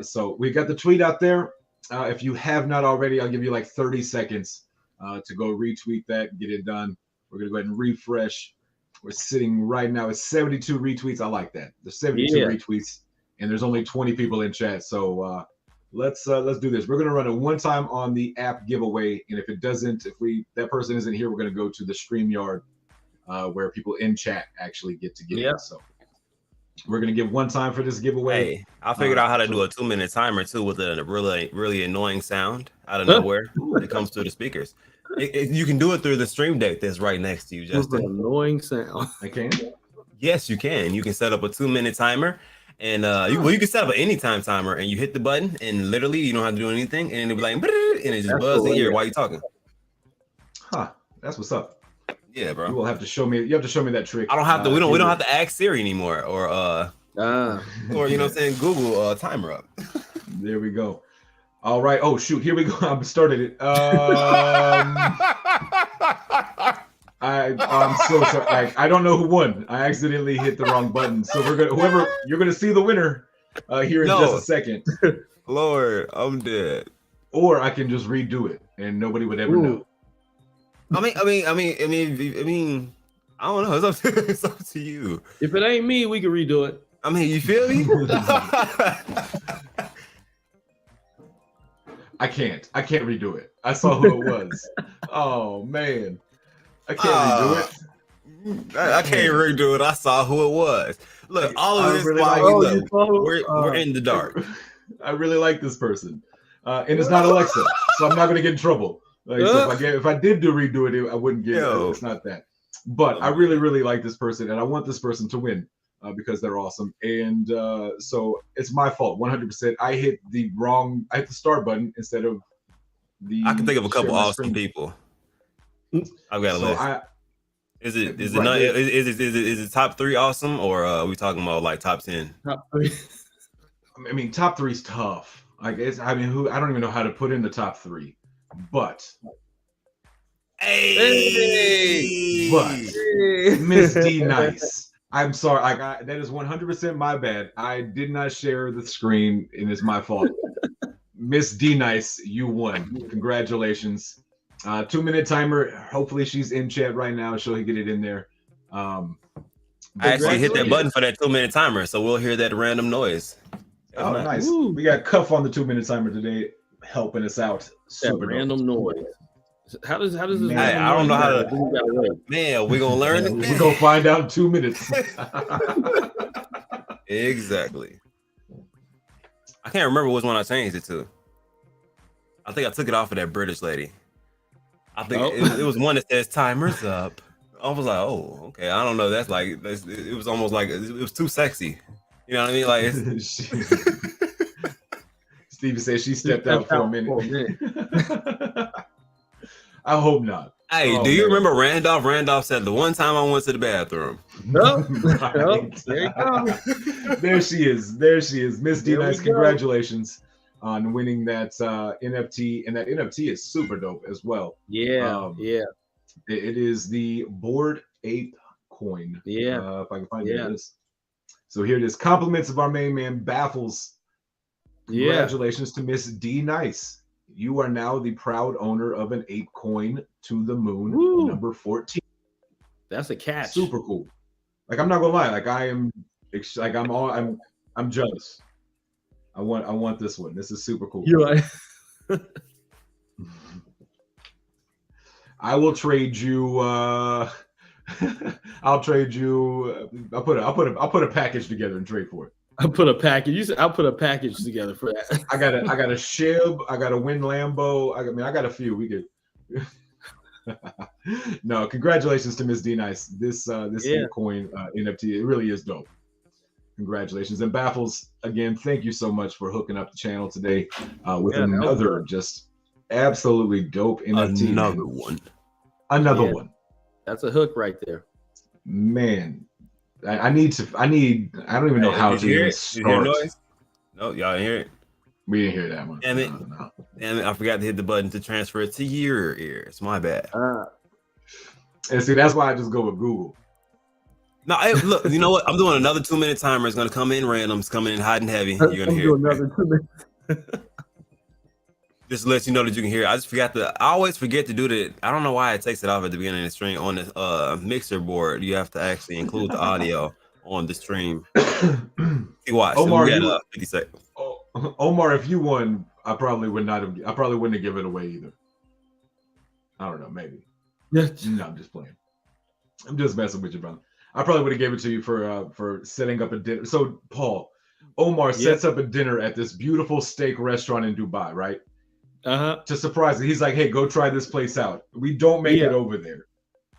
So we got the tweet out there. If you have not already, I'll give you like 30 seconds to go retweet that, get it done. We're going to go ahead and refresh. We're sitting right now at 72 retweets. I like that. There's 72 retweets, and there's only 20 people in chat. So let's do this. We're going to run it one time on the app giveaway, and if that person isn't here, we're going to go to the StreamYard where people in chat actually get to get it. So we're going to give one time for this giveaway. Hey, I figured out how to do a 2-minute timer too with a really, really annoying sound out of nowhere when it comes to the speakers. You can do it through the Stream Deck that's right next to you, Justin. Annoying sound. I can? Yes, you can. You can set up a 2-minute timer, and you can set up an anytime timer, and you hit the button, and literally you don't have to do anything, and it'll be like, and it just buzzes in your ear while you're talking. Huh? That's what's up. Yeah, bro. You will have to show me. You have to show me that trick. I don't have to. We don't have to ask Siri anymore, or Google timer up. There we go. All right. Oh shoot! Here we go. I started it. I'm so sorry. I don't know who won. I accidentally hit the wrong button. So you're gonna see the winner here in just a second. Lord, I'm dead. Or I can just redo it and nobody would ever know. I mean, I don't know. It's up to you. If it ain't me, we can redo it. I mean, you feel me? I can't redo it. I saw who it was. Oh man, I can't redo it. I can't redo it. I saw who it was. Look, all of this we're in the dark. I really like this person, and it's not Alexa, so I'm not gonna get in trouble. So if I did redo it, I wouldn't get it. It's not that. But I really, really like this person, and I want this person to win because they're awesome. And so it's my fault, 100%. I hit the start button instead of the. I can think of a couple awesome people. I've got a list. Is it top 3 awesome, or are we talking about like top 10? Top 3. I mean, top 3 is tough. I don't even know how to put in the top 3. But Miss D Nice. I'm sorry. That is 100% my bad. I did not share the screen, and it's my fault. Miss D Nice, you won. Congratulations. 2-minute timer. Hopefully she's in chat right now. She'll get it in there. I actually hit that button for that 2-minute timer, so we'll hear that random noise. Oh, nice. Woo. We got Cuff on the 2-minute timer today, helping us out. Super random noise. How does this? Man, I don't know how to. Man, we're gonna learn it. We're gonna find out in 2 minutes. Exactly. I can't remember which one I changed it to. I think I took it off of that British lady. I think it was one that says "Timer's up." I was like, "Oh, okay." I don't know. It was almost like it was too sexy. You know what I mean? Like. Stevie says she stepped out for a minute. I hope not. Hey, do you remember Randolph? Randolph said the one time I went to the bathroom. No, there you go. There she is. Miss D Nice, congratulations on winning that NFT. And that NFT is super dope as well. Yeah. It is the Bored Ape coin. Yeah. If I can find it is. So here it is. Compliments of our main man, Baffles. Congratulations to Miss D Nice. You are now the proud owner of an ape coin to the moon, number 14. That's a catch. Super cool. Like, I'm not gonna lie. Like, I'm jealous. I want this one. This is super cool. You're right. I will trade you. I'll trade you. I'll put a package together and trade for it. I'll put a package. You said I'll put a package together for that. I got a Shib. I got a Win Lambo. I got a few. We could. No, congratulations to Miss D Nice. This coin NFT, it really is dope. Congratulations. And Baffles, again, thank you so much for hooking up the channel today with another just absolutely dope NFT. Another one. That's a hook right there. Man. I don't even know how to even start. No, y'all didn't hear it. We didn't hear that one. Damn it. Damn it. I forgot to hit the button to transfer it to your ears. My bad. And see, that's why I just go with Google. No, look, you know what? I'm doing another 2-minute timer. It's going to come in random. It's coming in hot and heavy. You're going to hear another 2 minutes. Just to let you know that you can hear it. I always forget to do that. I don't know why it takes it off at the beginning of the stream. On the mixer board, you have to actually include the audio on the stream. See, watch. Omar, we got 50 seconds. Omar, if you won, I probably wouldn't have given it away either. I don't know, maybe. No, I'm just playing. I'm just messing with you, brother. I probably would have gave it to you for setting up a dinner. So, Paul, Omar sets up a dinner at this beautiful steak restaurant in Dubai, right? To surprise it, he's like, "Hey, go try this place out." We don't make it over there,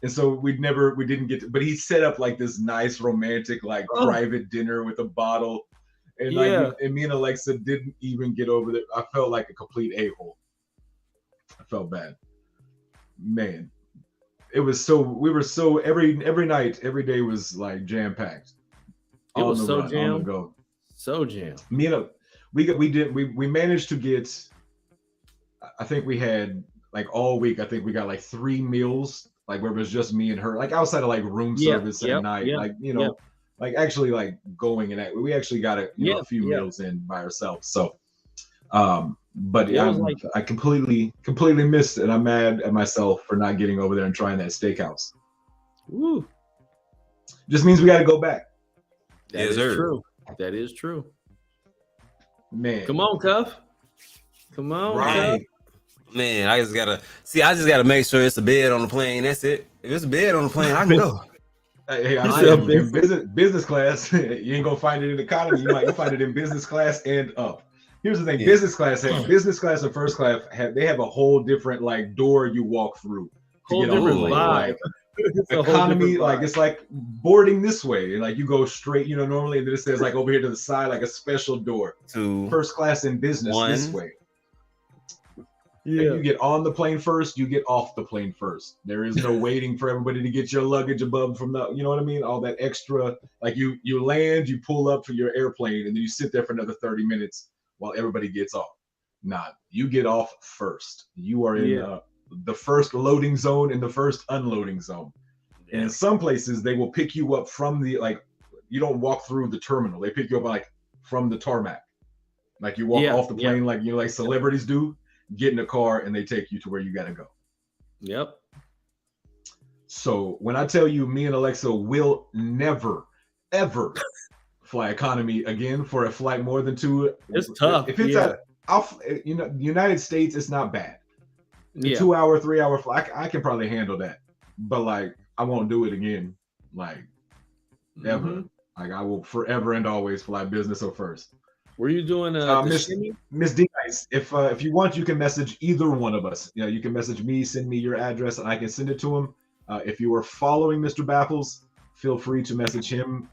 and so we didn't get to, but he set up like this nice romantic private dinner with a bottle, and and me and Alexa didn't even get over there. I felt like a complete a-hole. I felt bad, man. It was we were so every night, every day was like jam packed. It was so jam. So jam. Me and we managed to get. I think we had all week. I think we got 3 meals, where it was just me and her, outside of room service at night, actually going and we actually got a few meals in by ourselves. So, but I completely missed it. And I'm mad at myself for not getting over there and trying that steakhouse. Woo! Just means we got to go back. That is true. That is true. Man, come on, Cuff. Come on, right. Man, I just gotta make sure it's a bed on the plane. That's it. If it's a bed on the plane, I can go. Hey, in business class. You ain't gonna find it in economy. You might find it in business class and up. Here's the thing: business class and first class they have a whole different door you walk through. Whole different vibe. Economy, it's like boarding this way. You go straight. Normally it says over here to the side, a special door. To first class in business this way. Yeah. You get on the plane first, you get off the plane first. There is no waiting for everybody to get your luggage above from the, you know what I mean? All that extra, you land, you pull up for your airplane, and then you sit there for another 30 minutes while everybody gets off. Nah, you get off first. You are in the first loading zone and the first unloading zone. And in some places, they will pick you up from the, you don't walk through the terminal. They pick you up from the tarmac. You walk off the plane like celebrities do. Get in a car and they take you to where you got to go. Yep. So when I tell you, me and Alexa will never, ever fly economy again for a flight more than 2. It's tough. If it's United States, it's not bad. The 2 hour, 3 hour flight, I can probably handle that. But I won't do it again. Ever. I will forever and always fly business or first. Were you doing Miss D Nice? If you want, you can message either one of us. You can message me, send me your address, and I can send it to him. If you are following Mr. Baffles, feel free to message him,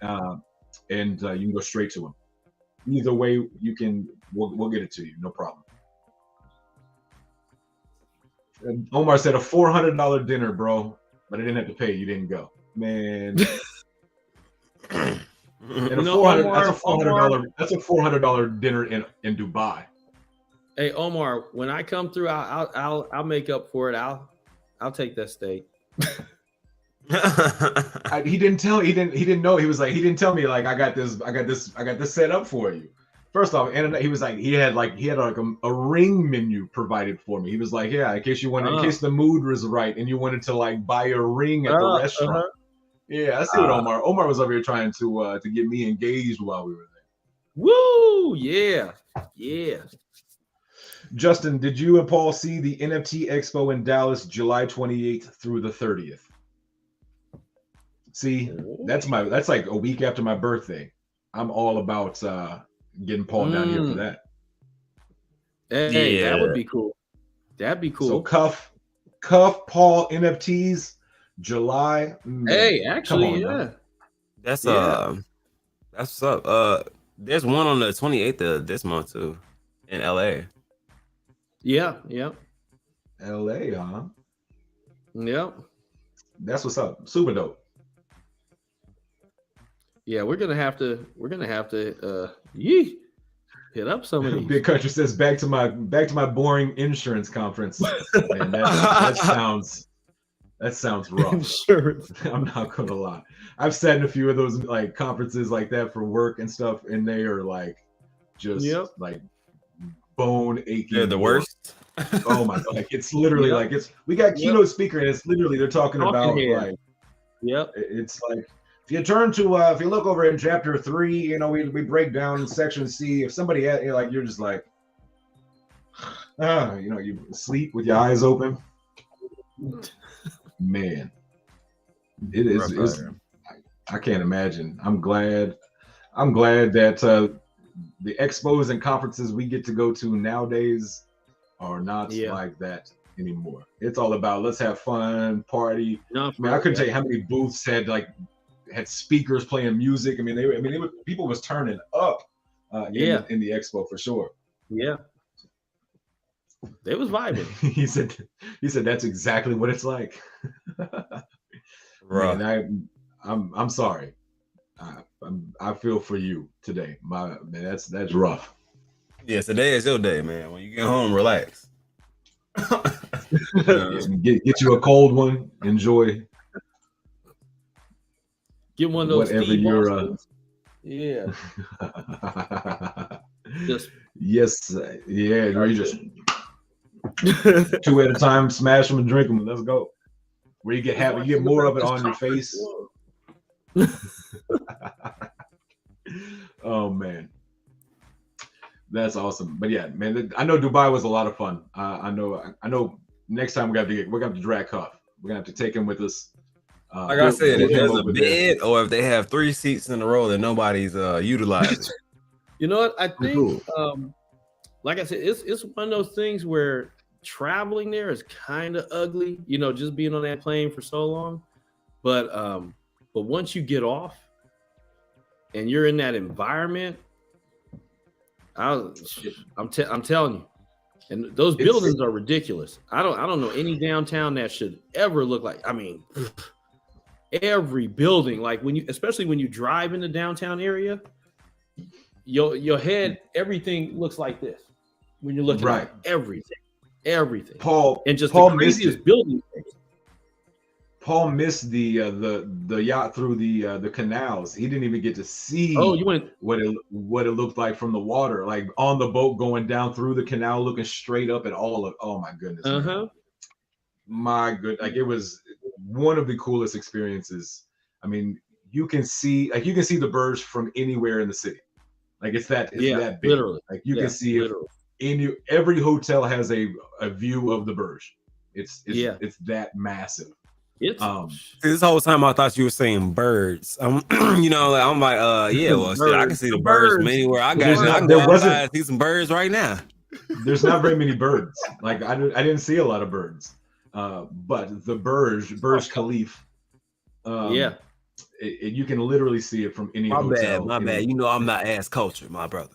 and you can go straight to him. Either way, we'll get it to you, no problem. And Omar said a $400 dinner, bro, but I didn't have to pay. You didn't go, man. And that's a $400 dinner in Dubai. Hey Omar, when I come through, I'll make up for it. I'll take that steak. He didn't know. He was like, he didn't tell me like I got this set up for you. First off, and he was like, he had a ring menu provided for me. He was like, yeah, in case the mood was right and you wanted to like buy a ring at the restaurant. Yeah, I see what Omar was over here trying to get me engaged while we were there. Woo! Yeah. Justin, did you and Paul see the NFT Expo in Dallas, July 28th through the 30th? See, that's like a week after my birthday. I'm all about getting Paul down here for that. Hey, that would be cool. That'd be cool. So Cuff Paul NFTs, July. Hey, actually, yeah. That's what's up. There's one on the 28th of this month too, in LA. Yeah. LA, huh? Yep. That's what's up. Super dope. Yeah, we're gonna have to hit up some of these. Big Country says back to my boring insurance conference. Man, that sounds rough. Insurance. I'm not gonna lie. I've sat in a few of those like conferences like that for work and stuff, and they are like just like bone aching. They're the worst. Oh my god! Like it's literally like we got keynote speaker, and it's literally they're talking about like it's like. If you turn to, if you look over in chapter 3, we break down section C. If somebody you're just like, you sleep with your eyes open. Man, it is. I can't imagine. I'm glad that the expos and conferences we get to go to nowadays are not like that anymore. It's all about let's have fun, party. I couldn't tell you how many booths had speakers playing music. People was turning up in the expo for sure. Yeah. They was vibing. he said that's exactly what it's like. Right. Man, I'm sorry. I feel for you today. Man, that's rough. Yeah, today is your day, man. When you get home, relax. Get you a cold one, enjoy. Get one of those whatever you're yeah. Just yes, yeah. You just 2 at a time, smash them and drink them. Let's go. Where you get more of it on your face. Oh man, that's awesome. But yeah, man, I know Dubai was a lot of fun. I know. Next time we're gonna have to drag Cuff. We're gonna have to take him with us. Like I said, if there's a bed or if they have 3 seats in a row that nobody's utilizing. You know what? I think, like I said, it's one of those things where traveling there is kind of ugly. Just being on that plane for so long. But once you get off and you're in that environment, I'm telling you, and those buildings are ridiculous. I don't know any downtown that should ever look like. Every building, like especially when you drive in the downtown area, your head, everything looks like this when you're looking at everything. Paul, and just Paul the craziest building. Paul missed the yacht through the canals. He didn't even get to see what it looked like from the water, like on the boat going down through the canal, looking straight up at all of. Oh my goodness! My good, like it was one of the coolest experiences. You can see the Burj from anywhere in the city. Like it's that big. Literally. Like you can see it. Every hotel has a view of the Burj. It's that massive. This whole time I thought you were saying birds. I'm like, I can see the birds from anywhere. I can see some birds right now. There's not very many birds. Like I didn't see a lot of birds. But the Burj Khalifa, you can literally see it from any hotel. My bad. I'm not ass culture, my brother.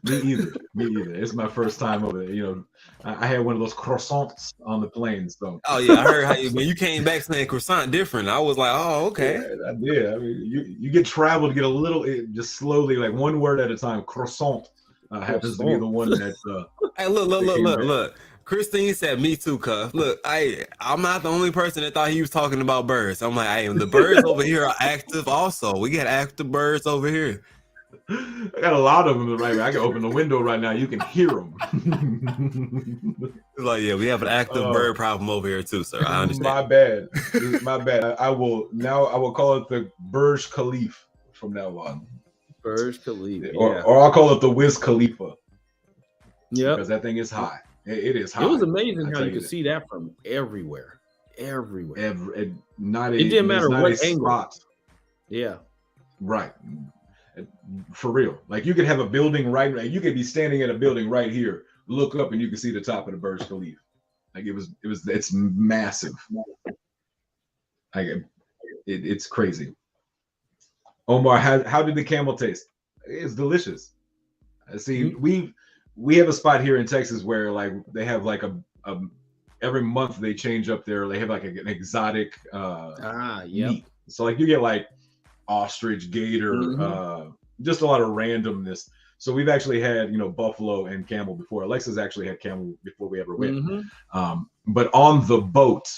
Me either. Me either. It's my first time over there. You know, I had one of those croissants on the plane. So. Oh yeah, I heard how when you came back saying croissant different. I was like, oh okay. Yeah, I did. I mean, you get travel to get a little, just slowly, like one word at a time. Croissant happens to be the one that's. Hey, look. Christine said, "Me too, cuff. Look, I'm not the only person that thought he was talking about birds. I'm like, hey, the birds over here are active. Also, we got active birds over here. I got a lot of them right now. I can open the window right now. You can hear them. It's like, yeah, we have an active bird problem over here too, sir. I understand. My bad. I will call it the Burj Khalifa from now on. Burj Khalifa, or I'll call it the Wiz Khalifa. Yeah, because that thing is high. It is high. It was amazing how you could see that from everywhere. It didn't matter what angle. Spot. Yeah, right. For real, like you could have a building right. You could be standing at a building right here, look up, and you can see the top of the Burj Khalifa. Like it's massive. Like it's crazy. Omar, how did the camel taste? It's delicious. See, we have a spot here in Texas where like they have like a every month they change up they have like an exotic meat. So like you get like ostrich, gator, just a lot of randomness. So we've actually had, buffalo and camel before. Alexa's actually had camel before we ever went. But on the boat,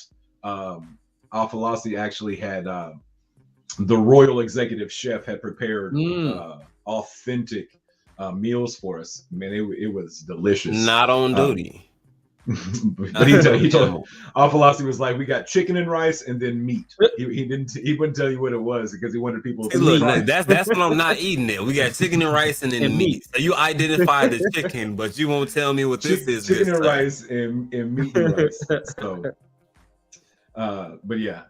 Al-Falasi actually had the royal executive chef had prepared authentic meals for us. Man, it was delicious. Not on duty. But he told Al-Falasi was like, we got chicken and rice and then meat. He wouldn't tell you what it was because he wanted people to look. That's when I'm not eating it. We got chicken and rice and then meat. So you identify the chicken, but you won't tell me what this is. Chicken and rice and meat and rice. So, but yeah,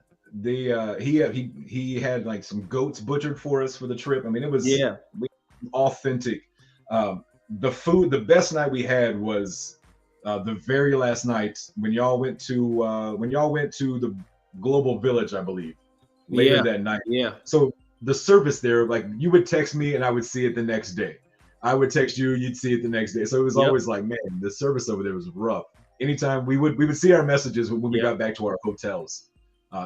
he had like some goats butchered for us for the trip. I mean, it was authentic. The best night we had was the very last night when y'all went to the Global Village, I believe, later that night. Yeah. So the service there, like you would text me and I would see it the next day. I would text you, you'd see it the next day. So it was always like, man, the service over there was rough. Anytime we would see our messages when we got back to our hotels.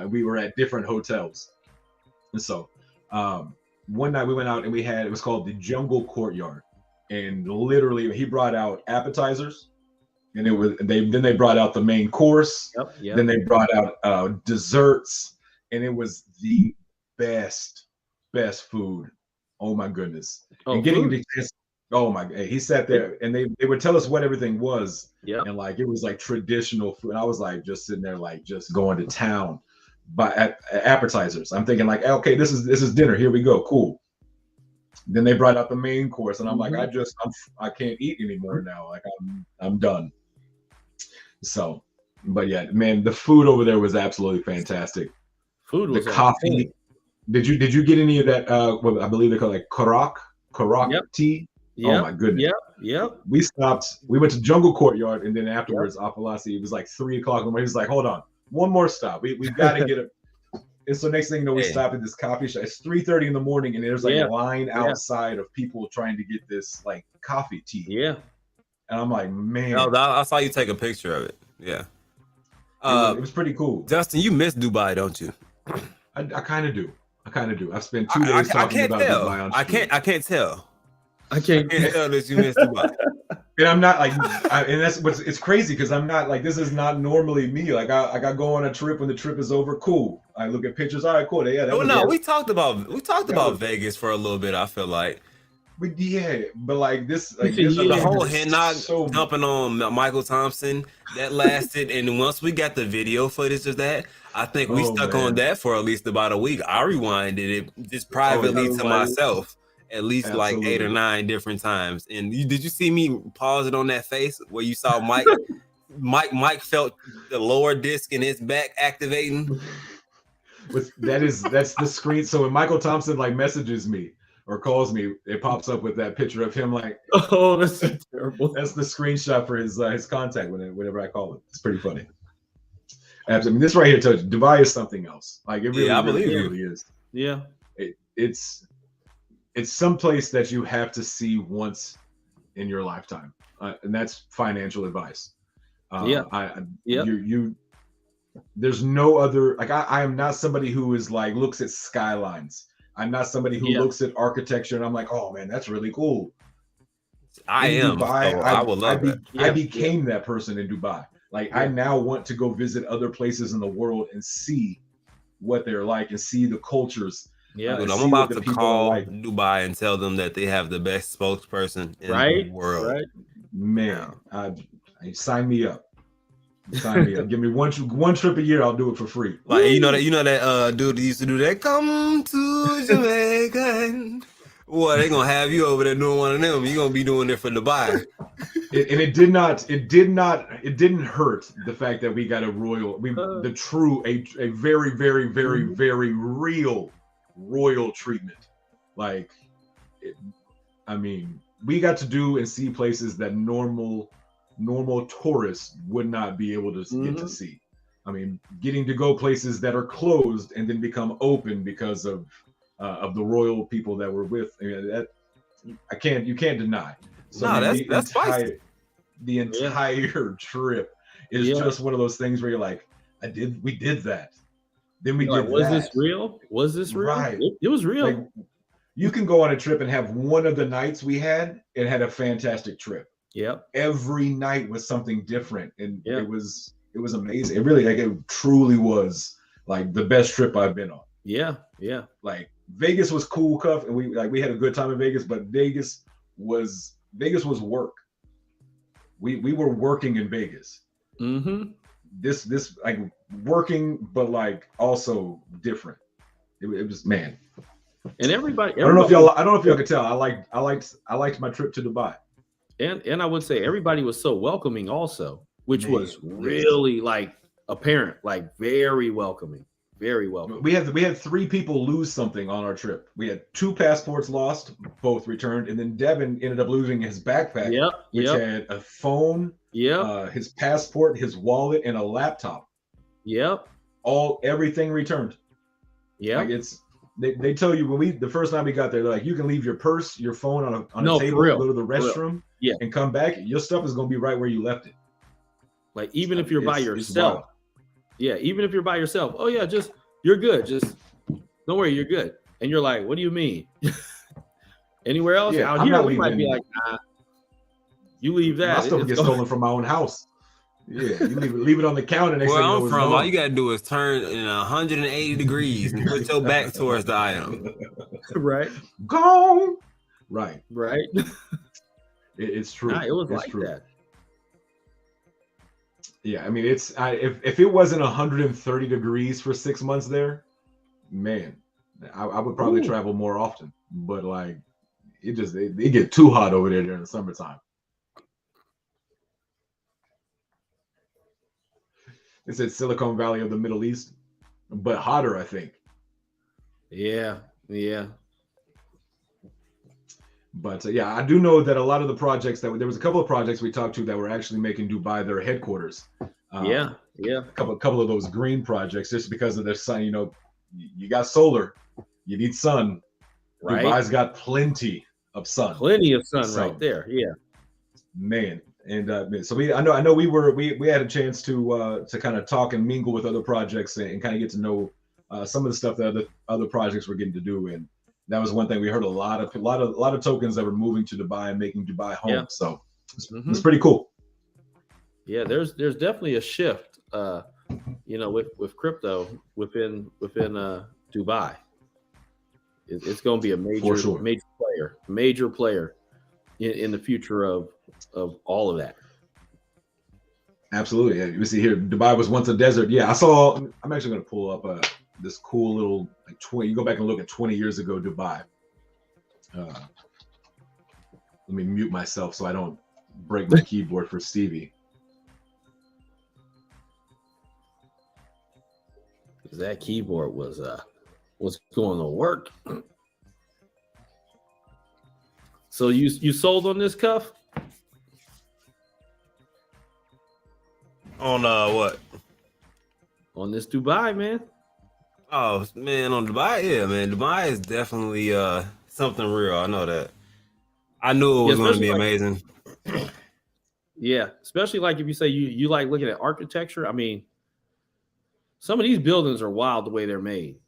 We were at different hotels. And so one night we went out and it was called the Jungle Courtyard. And literally he brought out appetizers. And they brought out the main course. Then they brought out desserts, and it was the best food. Oh my goodness! And getting the chance, he sat there and they would tell us what everything was. And like it was like traditional food. And I was like just sitting there like just going to town by appetizers. I'm thinking like, okay, this is dinner. Here we go. Cool. Then they brought out the main course, and I'm like, I can't eat anymore now. Like I'm done. So, but yeah, man, the food over there was absolutely fantastic. Food was the coffee. Did you get any of that? What I believe they call it Karak tea. Oh my goodness. Yep. We went to Jungle Courtyard, and then afterwards, Al-Falasi, it was like 3 o'clock in the morning. He was like, hold on, one more stop. We've got to get it. And so next thing you know, we stopped at this coffee shop. It's 3:30 in the morning, and there's like a line outside of people trying to get this like coffee tea. Yeah. And I'm like, man. No, I saw you take a picture of it. Yeah. It was pretty cool. Justin, you miss Dubai, don't you? I kind of do. I've spent 2 days talking about Dubai on stream. I can't tell. I can't tell that you miss Dubai. And I'm not like, and that's it's crazy because I'm not like, this is not normally me. Like I go on a trip when the trip is over. Cool. I look at pictures. All right, cool. Yeah. We talked about Vegas for a little bit. I feel like. But like this, the whole head knock jumping on Michael Thompson that lasted, and once we got the video footage of that, I think we stuck on that for at least about a week. I rewinded it just privately to myself at least like 8 or 9 different times. And did you see me pause it on that face where you saw Mike? Mike felt the lower disc in his back activating. That's the screen. So when Michael Thompson like messages me or calls me, it pops up with that picture of him like, oh, that's so terrible. That's the screenshot for his contact whenever I call him. It's pretty funny. Absolutely. I mean, this right here tells you Dubai is something else. Like it really, really is. Yeah. It's some place that you have to see once in your lifetime, and that's financial advice. There's no other, like, I am not somebody who is like looks at skylines. I'm not somebody who looks at architecture and I'm like, oh man, that's really cool. I would love that. I became that person in Dubai. Like, I now want to go visit other places in the world and see what they're like and see the cultures. Yeah, dude, I'm about to call Dubai and tell them that they have the best spokesperson in the world. Right. Man, sign me up. Sign me up. Give me one trip a year. I'll do it for free. Like, you know that dude that used to do that. Come to Jamaica. Boy, they gonna have you over there doing one of them. You're gonna be doing it for Dubai. It didn't hurt the fact that we got a very, very, very, very real royal treatment. Like, we got to do and see places that normal tourists would not be able to get to see. Getting to go places that are closed and then become open because of the royal people that we're with. You can't deny. So that's spicy. The entire trip is just one of those things where you're like, we did that. Then we did was that. This real? Was this real? Right. It was real. Like, you can go on a trip and have one of the nights we had and had a fantastic trip. Yep. Every night was something different, and it was amazing. It really, like, it truly was like the best trip I've been on. Yeah. Like, Vegas was cool, Cuff, and we had a good time in Vegas, but Vegas was work. We were working in Vegas. Mm-hmm. This like working, but like also different. It was, man. And everybody. I don't know if y'all could tell. I liked my trip to Dubai. And I would say everybody was so welcoming also, which was really like apparent, like very welcoming. Very welcome. We had 3 people lose something on our trip. We had 2 passports lost, both returned, and then Devin ended up losing his backpack, which had a phone, his passport, his wallet, and a laptop. Yep. Everything returned. Yeah. Like, they tell you the first time we got there, they're like, you can leave your purse, your phone on a table, go to the restroom, and come back. Your stuff is gonna be right where you left it. Like, even if you're by yourself. Yeah, even if you're by yourself. Oh yeah, you're good. Just don't worry, you're good. And you're like, what do you mean? Anywhere else? Yeah, out here, we might be like, nah, you leave that. My stuff gets stolen from my own house. Yeah, you leave it on the counter. Where I'm from, all you gotta do is turn in 180 degrees and put your back towards the item. Right. Gone. Right. It's true. Nah, it was it's like true. that. Yeah, if it wasn't 130 degrees for 6 months there, man, I would probably travel more often. But like, it get too hot over there during the summertime. It's at Silicon Valley of the Middle East, but hotter, I think. Yeah. But I do know that a lot of the projects there was a couple of projects we talked to that were actually making Dubai their headquarters. Yeah. A couple of those green projects, just because of their sun. You got solar, you need sun. Right. Dubai's got plenty of sun. Right there. Yeah. Man, and so I know we had a chance to kind of talk and mingle with other projects and kind of get to know some of the stuff that other projects were getting to do. And that was one thing we heard a lot of tokens that were moving to Dubai and making Dubai home. Yeah. So it's pretty cool. Yeah, there's definitely a shift, with crypto within Dubai. It's going to be a major player in the future of all of that. Absolutely. Yeah, you see here, Dubai was once a desert. Yeah, I'm actually going to pull up this cool little, like, 20. You go back and look at 20 years ago Dubai. Let me mute myself so I don't break my keyboard for Stevie. That keyboard was going to work. So you sold on this, Cuff? On what? On this Dubai, man. Oh man, on Dubai, yeah, man. Dubai is definitely something real. I know that. I knew it was going to be especially amazing. Yeah, especially like if you say you like looking at architecture. I mean, some of these buildings are wild the way they're made,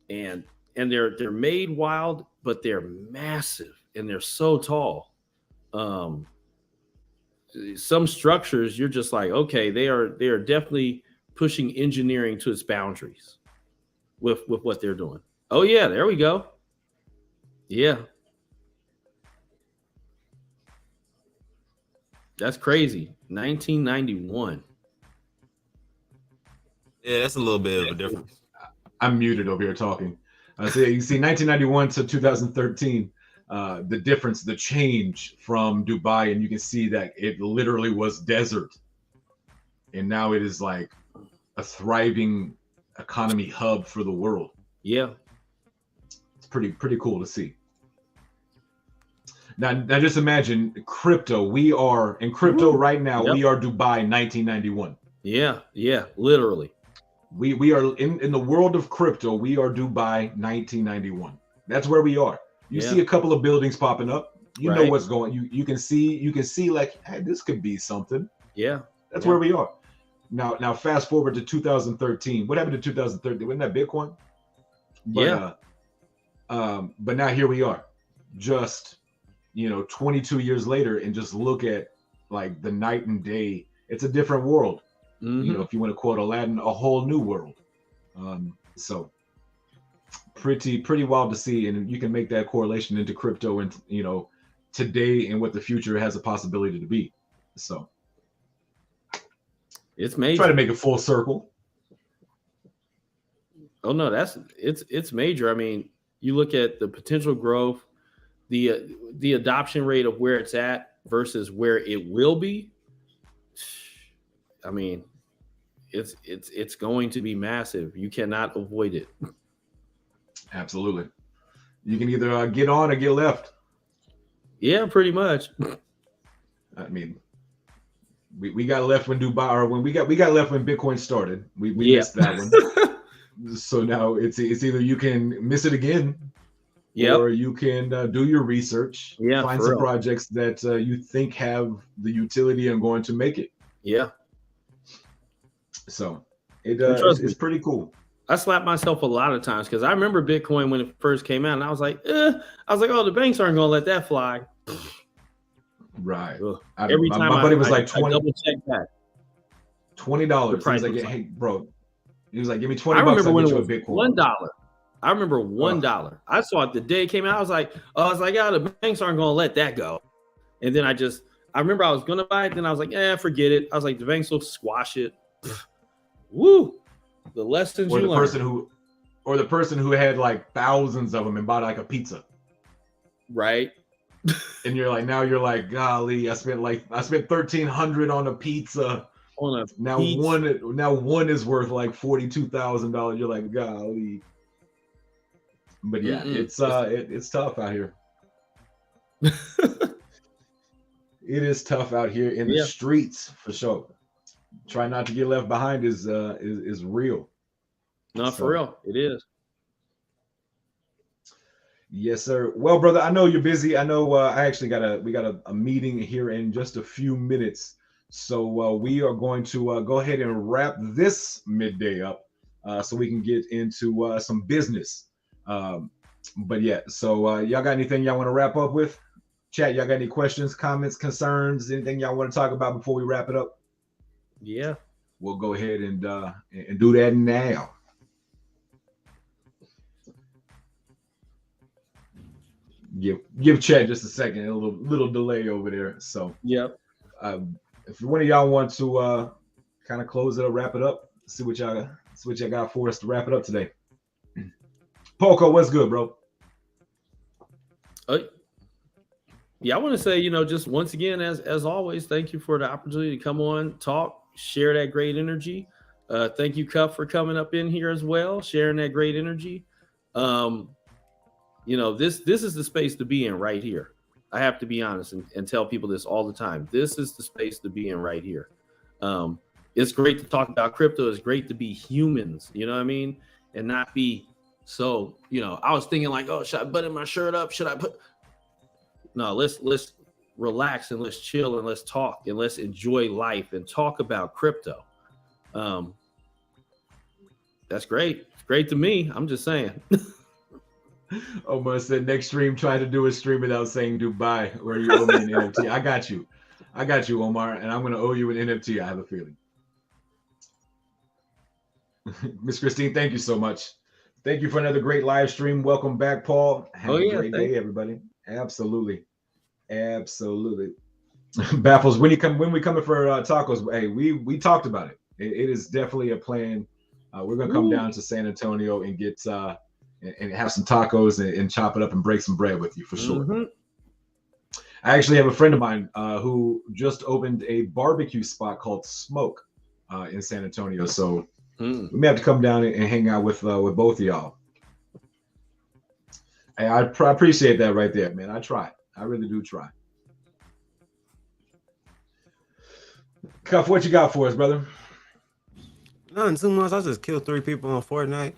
and they're made wild, but they're massive and they're so tall. Some structures you're just like, okay, they are definitely pushing engineering to its boundaries with what they're doing. Oh yeah, there we go. Yeah. That's crazy. 1991. Yeah, that's a little bit of a difference. I'm muted over here talking. So you see 1991 to 2013, the difference, the change from Dubai, and you can see that it literally was desert. And now it is like a thriving economy hub for the world. Yeah. It's pretty cool to see. Now just imagine crypto. We are in crypto right now. Yep. We are Dubai 1991. Yeah, literally. We are in the world of crypto. We are Dubai 1991. That's where we are. You see a couple of buildings popping up. You know what's going. You can see like, hey, this could be something. Yeah, that's where we are. Now fast forward to 2013. What happened to 2013? Wasn't that Bitcoin? But, but now here we are, just 22 years later, and just look at like the night and day. It's a different world. Mm-hmm. If you want to quote Aladdin, a whole new world. So pretty wild to see, and you can make that correlation into crypto and today and what the future has a possibility to be. So it's major. Try to make it full circle. Oh no, it's major. I mean, you look at the potential growth, the adoption rate of where it's at versus where it will be. I mean, it's going to be massive. You cannot avoid it. Absolutely. You can either get on or get left. Yeah, pretty much. I mean, we got left when Dubai, or when we got left when Bitcoin started. We missed that one. So now it's either you can miss it again, or you can do your research, find some projects that you think have the utility and going to make it. Yeah. So it's pretty cool. I slapped myself a lot of times because I remember Bitcoin when it first came out, and I was like, oh, the banks aren't going to let that fly. Right. Every time my buddy was like $20. Double check that. $20. He was like, hey, bro. He was like, give me $20. I remember when it was Bitcoin. $1. I remember $1. I saw it the day it came out. I was like, the banks aren't going to let that go. And then I remember I was going to buy it. Then I was like, forget it. I was like, the banks will squash it. Woo. The lessons you learn. The person who had like thousands of them and bought like a pizza. Right. And now you're like, golly, I spent $1,300 on a pizza. Now one is worth like $42,000. You're like, golly. But yeah, it's tough out here. It is tough out here in the streets for sure. Try not to get left behind is real. No, for real, it is. Yes, sir. Well, brother, I know you're busy. I know we got a meeting here in just a few minutes. So we are going to go ahead and wrap this midday up so we can get into some business. But yeah, so y'all got anything y'all want to wrap up with? Chat, y'all got any questions, comments, concerns, anything y'all want to talk about before we wrap it up? Yeah. We'll go ahead and do that now. Give chat just a second, a little delay over there. So if one of y'all want to kind of close it up, wrap it up, see what y'all got for us to wrap it up today. Poco, what's good, bro? Yeah, I want to say, just once again, as always, thank you for the opportunity to come on, talk, share that great energy. Thank you, Cup, for coming up in here as well, sharing that great energy. This is the space to be in right here. I have to be honest and tell people this all the time. This is the space to be in right here. It's great to talk about crypto. It's great to be humans, you know what I mean? And not be so, I was thinking like, oh, should I button my shirt up? Should I put... No, let's relax and let's chill and let's talk and let's enjoy life and talk about crypto. That's great. It's great to me. I'm just saying. Omar said next stream, try to do a stream without saying Dubai where you owe me an NFT. I got you, Omar, and I'm going to owe you an NFT. I have a feeling. Miss Christine, thank you so much. Thank you for another great live stream. Welcome back, Paul. Have a great day, everybody. Absolutely. Baffles, when we coming for tacos? Hey, we talked about it. It is definitely a plan. We're going to come down to San Antonio and get and have some tacos and chop it up and break some bread with you for sure. Mm-hmm. I actually have a friend of mine who just opened a barbecue spot called Smoke in San Antonio. So we may have to come down and hang out with both of y'all. Hey, I appreciate that right there, man. I try. I really do try. Cuff, what you got for us, brother? Nothing too much. I just killed 3 people on Fortnite.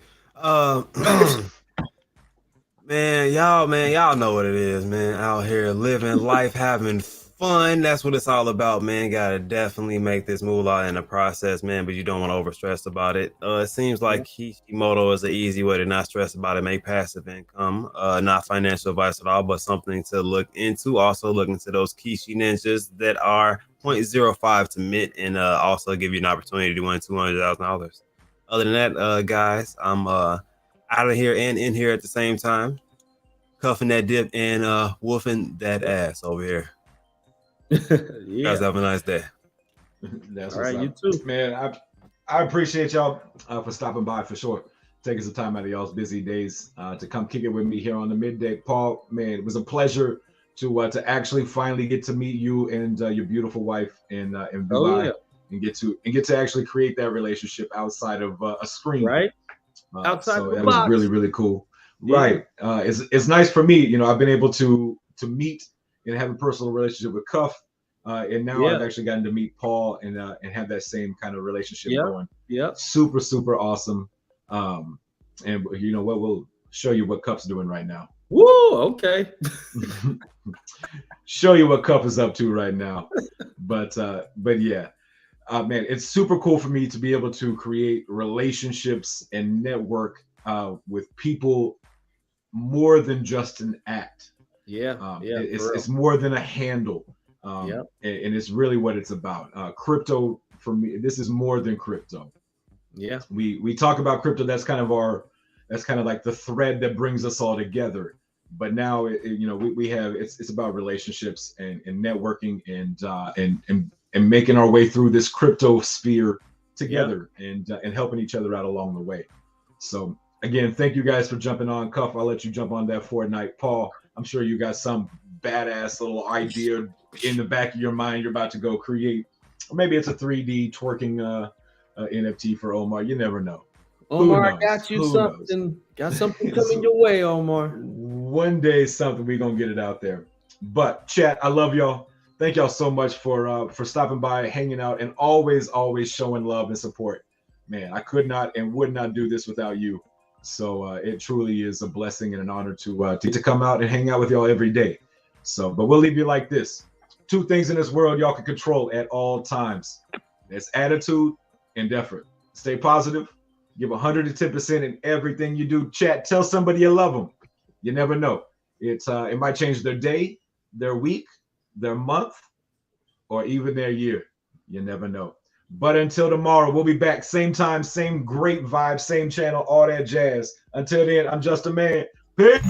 Man, y'all know what it is, man. Out here living life, having fun. That's what it's all about, man. Gotta definitely make this moolah in the process, man, but you don't want to overstress about it. It seems like Kishimoto is an easy way to not stress about it, make passive income. Not financial advice at all, but something to look into. Also look into those Kishi ninjas that are 0.05 to mint and also give you an opportunity to win $200,000. Other than that, guys, I'm out of here and in here at the same time, cuffing that dip and woofing that ass over here. You guys have a nice day. That's all right. You too, man. I appreciate y'all for stopping by for sure. Taking some time out of y'all's busy days to come kick it with me here on the midday. Paul, man, it was a pleasure to actually finally get to meet you and your beautiful wife in Dubai, and get to actually create that relationship outside of a screen, right? Outside so the that box. Was really, really cool. Yeah. Right. It's nice for me. You know, I've been able to meet and have a personal relationship with Cuff, and now I've actually gotten to meet Paul and have that same kind of relationship going. Yeah. Super, super awesome. And you know what? We'll show you what Cuff's doing right now. Woo! Okay. Show you what Cuff is up to right now. But yeah. Man, it's super cool for me to be able to create relationships and network with people more than just an act. It's more than a handle. And it's really what it's about. Crypto for me, this is more than crypto. Yeah. We talk about crypto. That's kind of like the thread that brings us all together. But now, we have it's about relationships and networking and making our way through this crypto sphere together and helping each other out along the way. So again, thank you guys for jumping on. Cuff, I'll let you jump on that Fortnite. Paul, I'm sure you got some badass little idea in the back of your mind you're about to go create. Or maybe it's a 3D twerking NFT for Omar. You never know. Omar, I got you something. Got something coming your way, Omar. One day, something, we're going to get it out there. But chat, I love y'all. Thank y'all so much for stopping by, hanging out, and always showing love and support. Man, I could not and would not do this without you. So it truly is a blessing and an honor to come out and hang out with y'all every day. So, but we'll leave you like this. 2 things in this world y'all can control at all times. It's attitude and effort. Stay positive. Give 110% in everything you do. Chat, tell somebody you love them. You never know. It might change their day, their week, their month, or even their year. You never know. But until tomorrow, we'll be back. Same time, same great vibe, same channel, all that jazz. Until then, I'm just a man. Peace.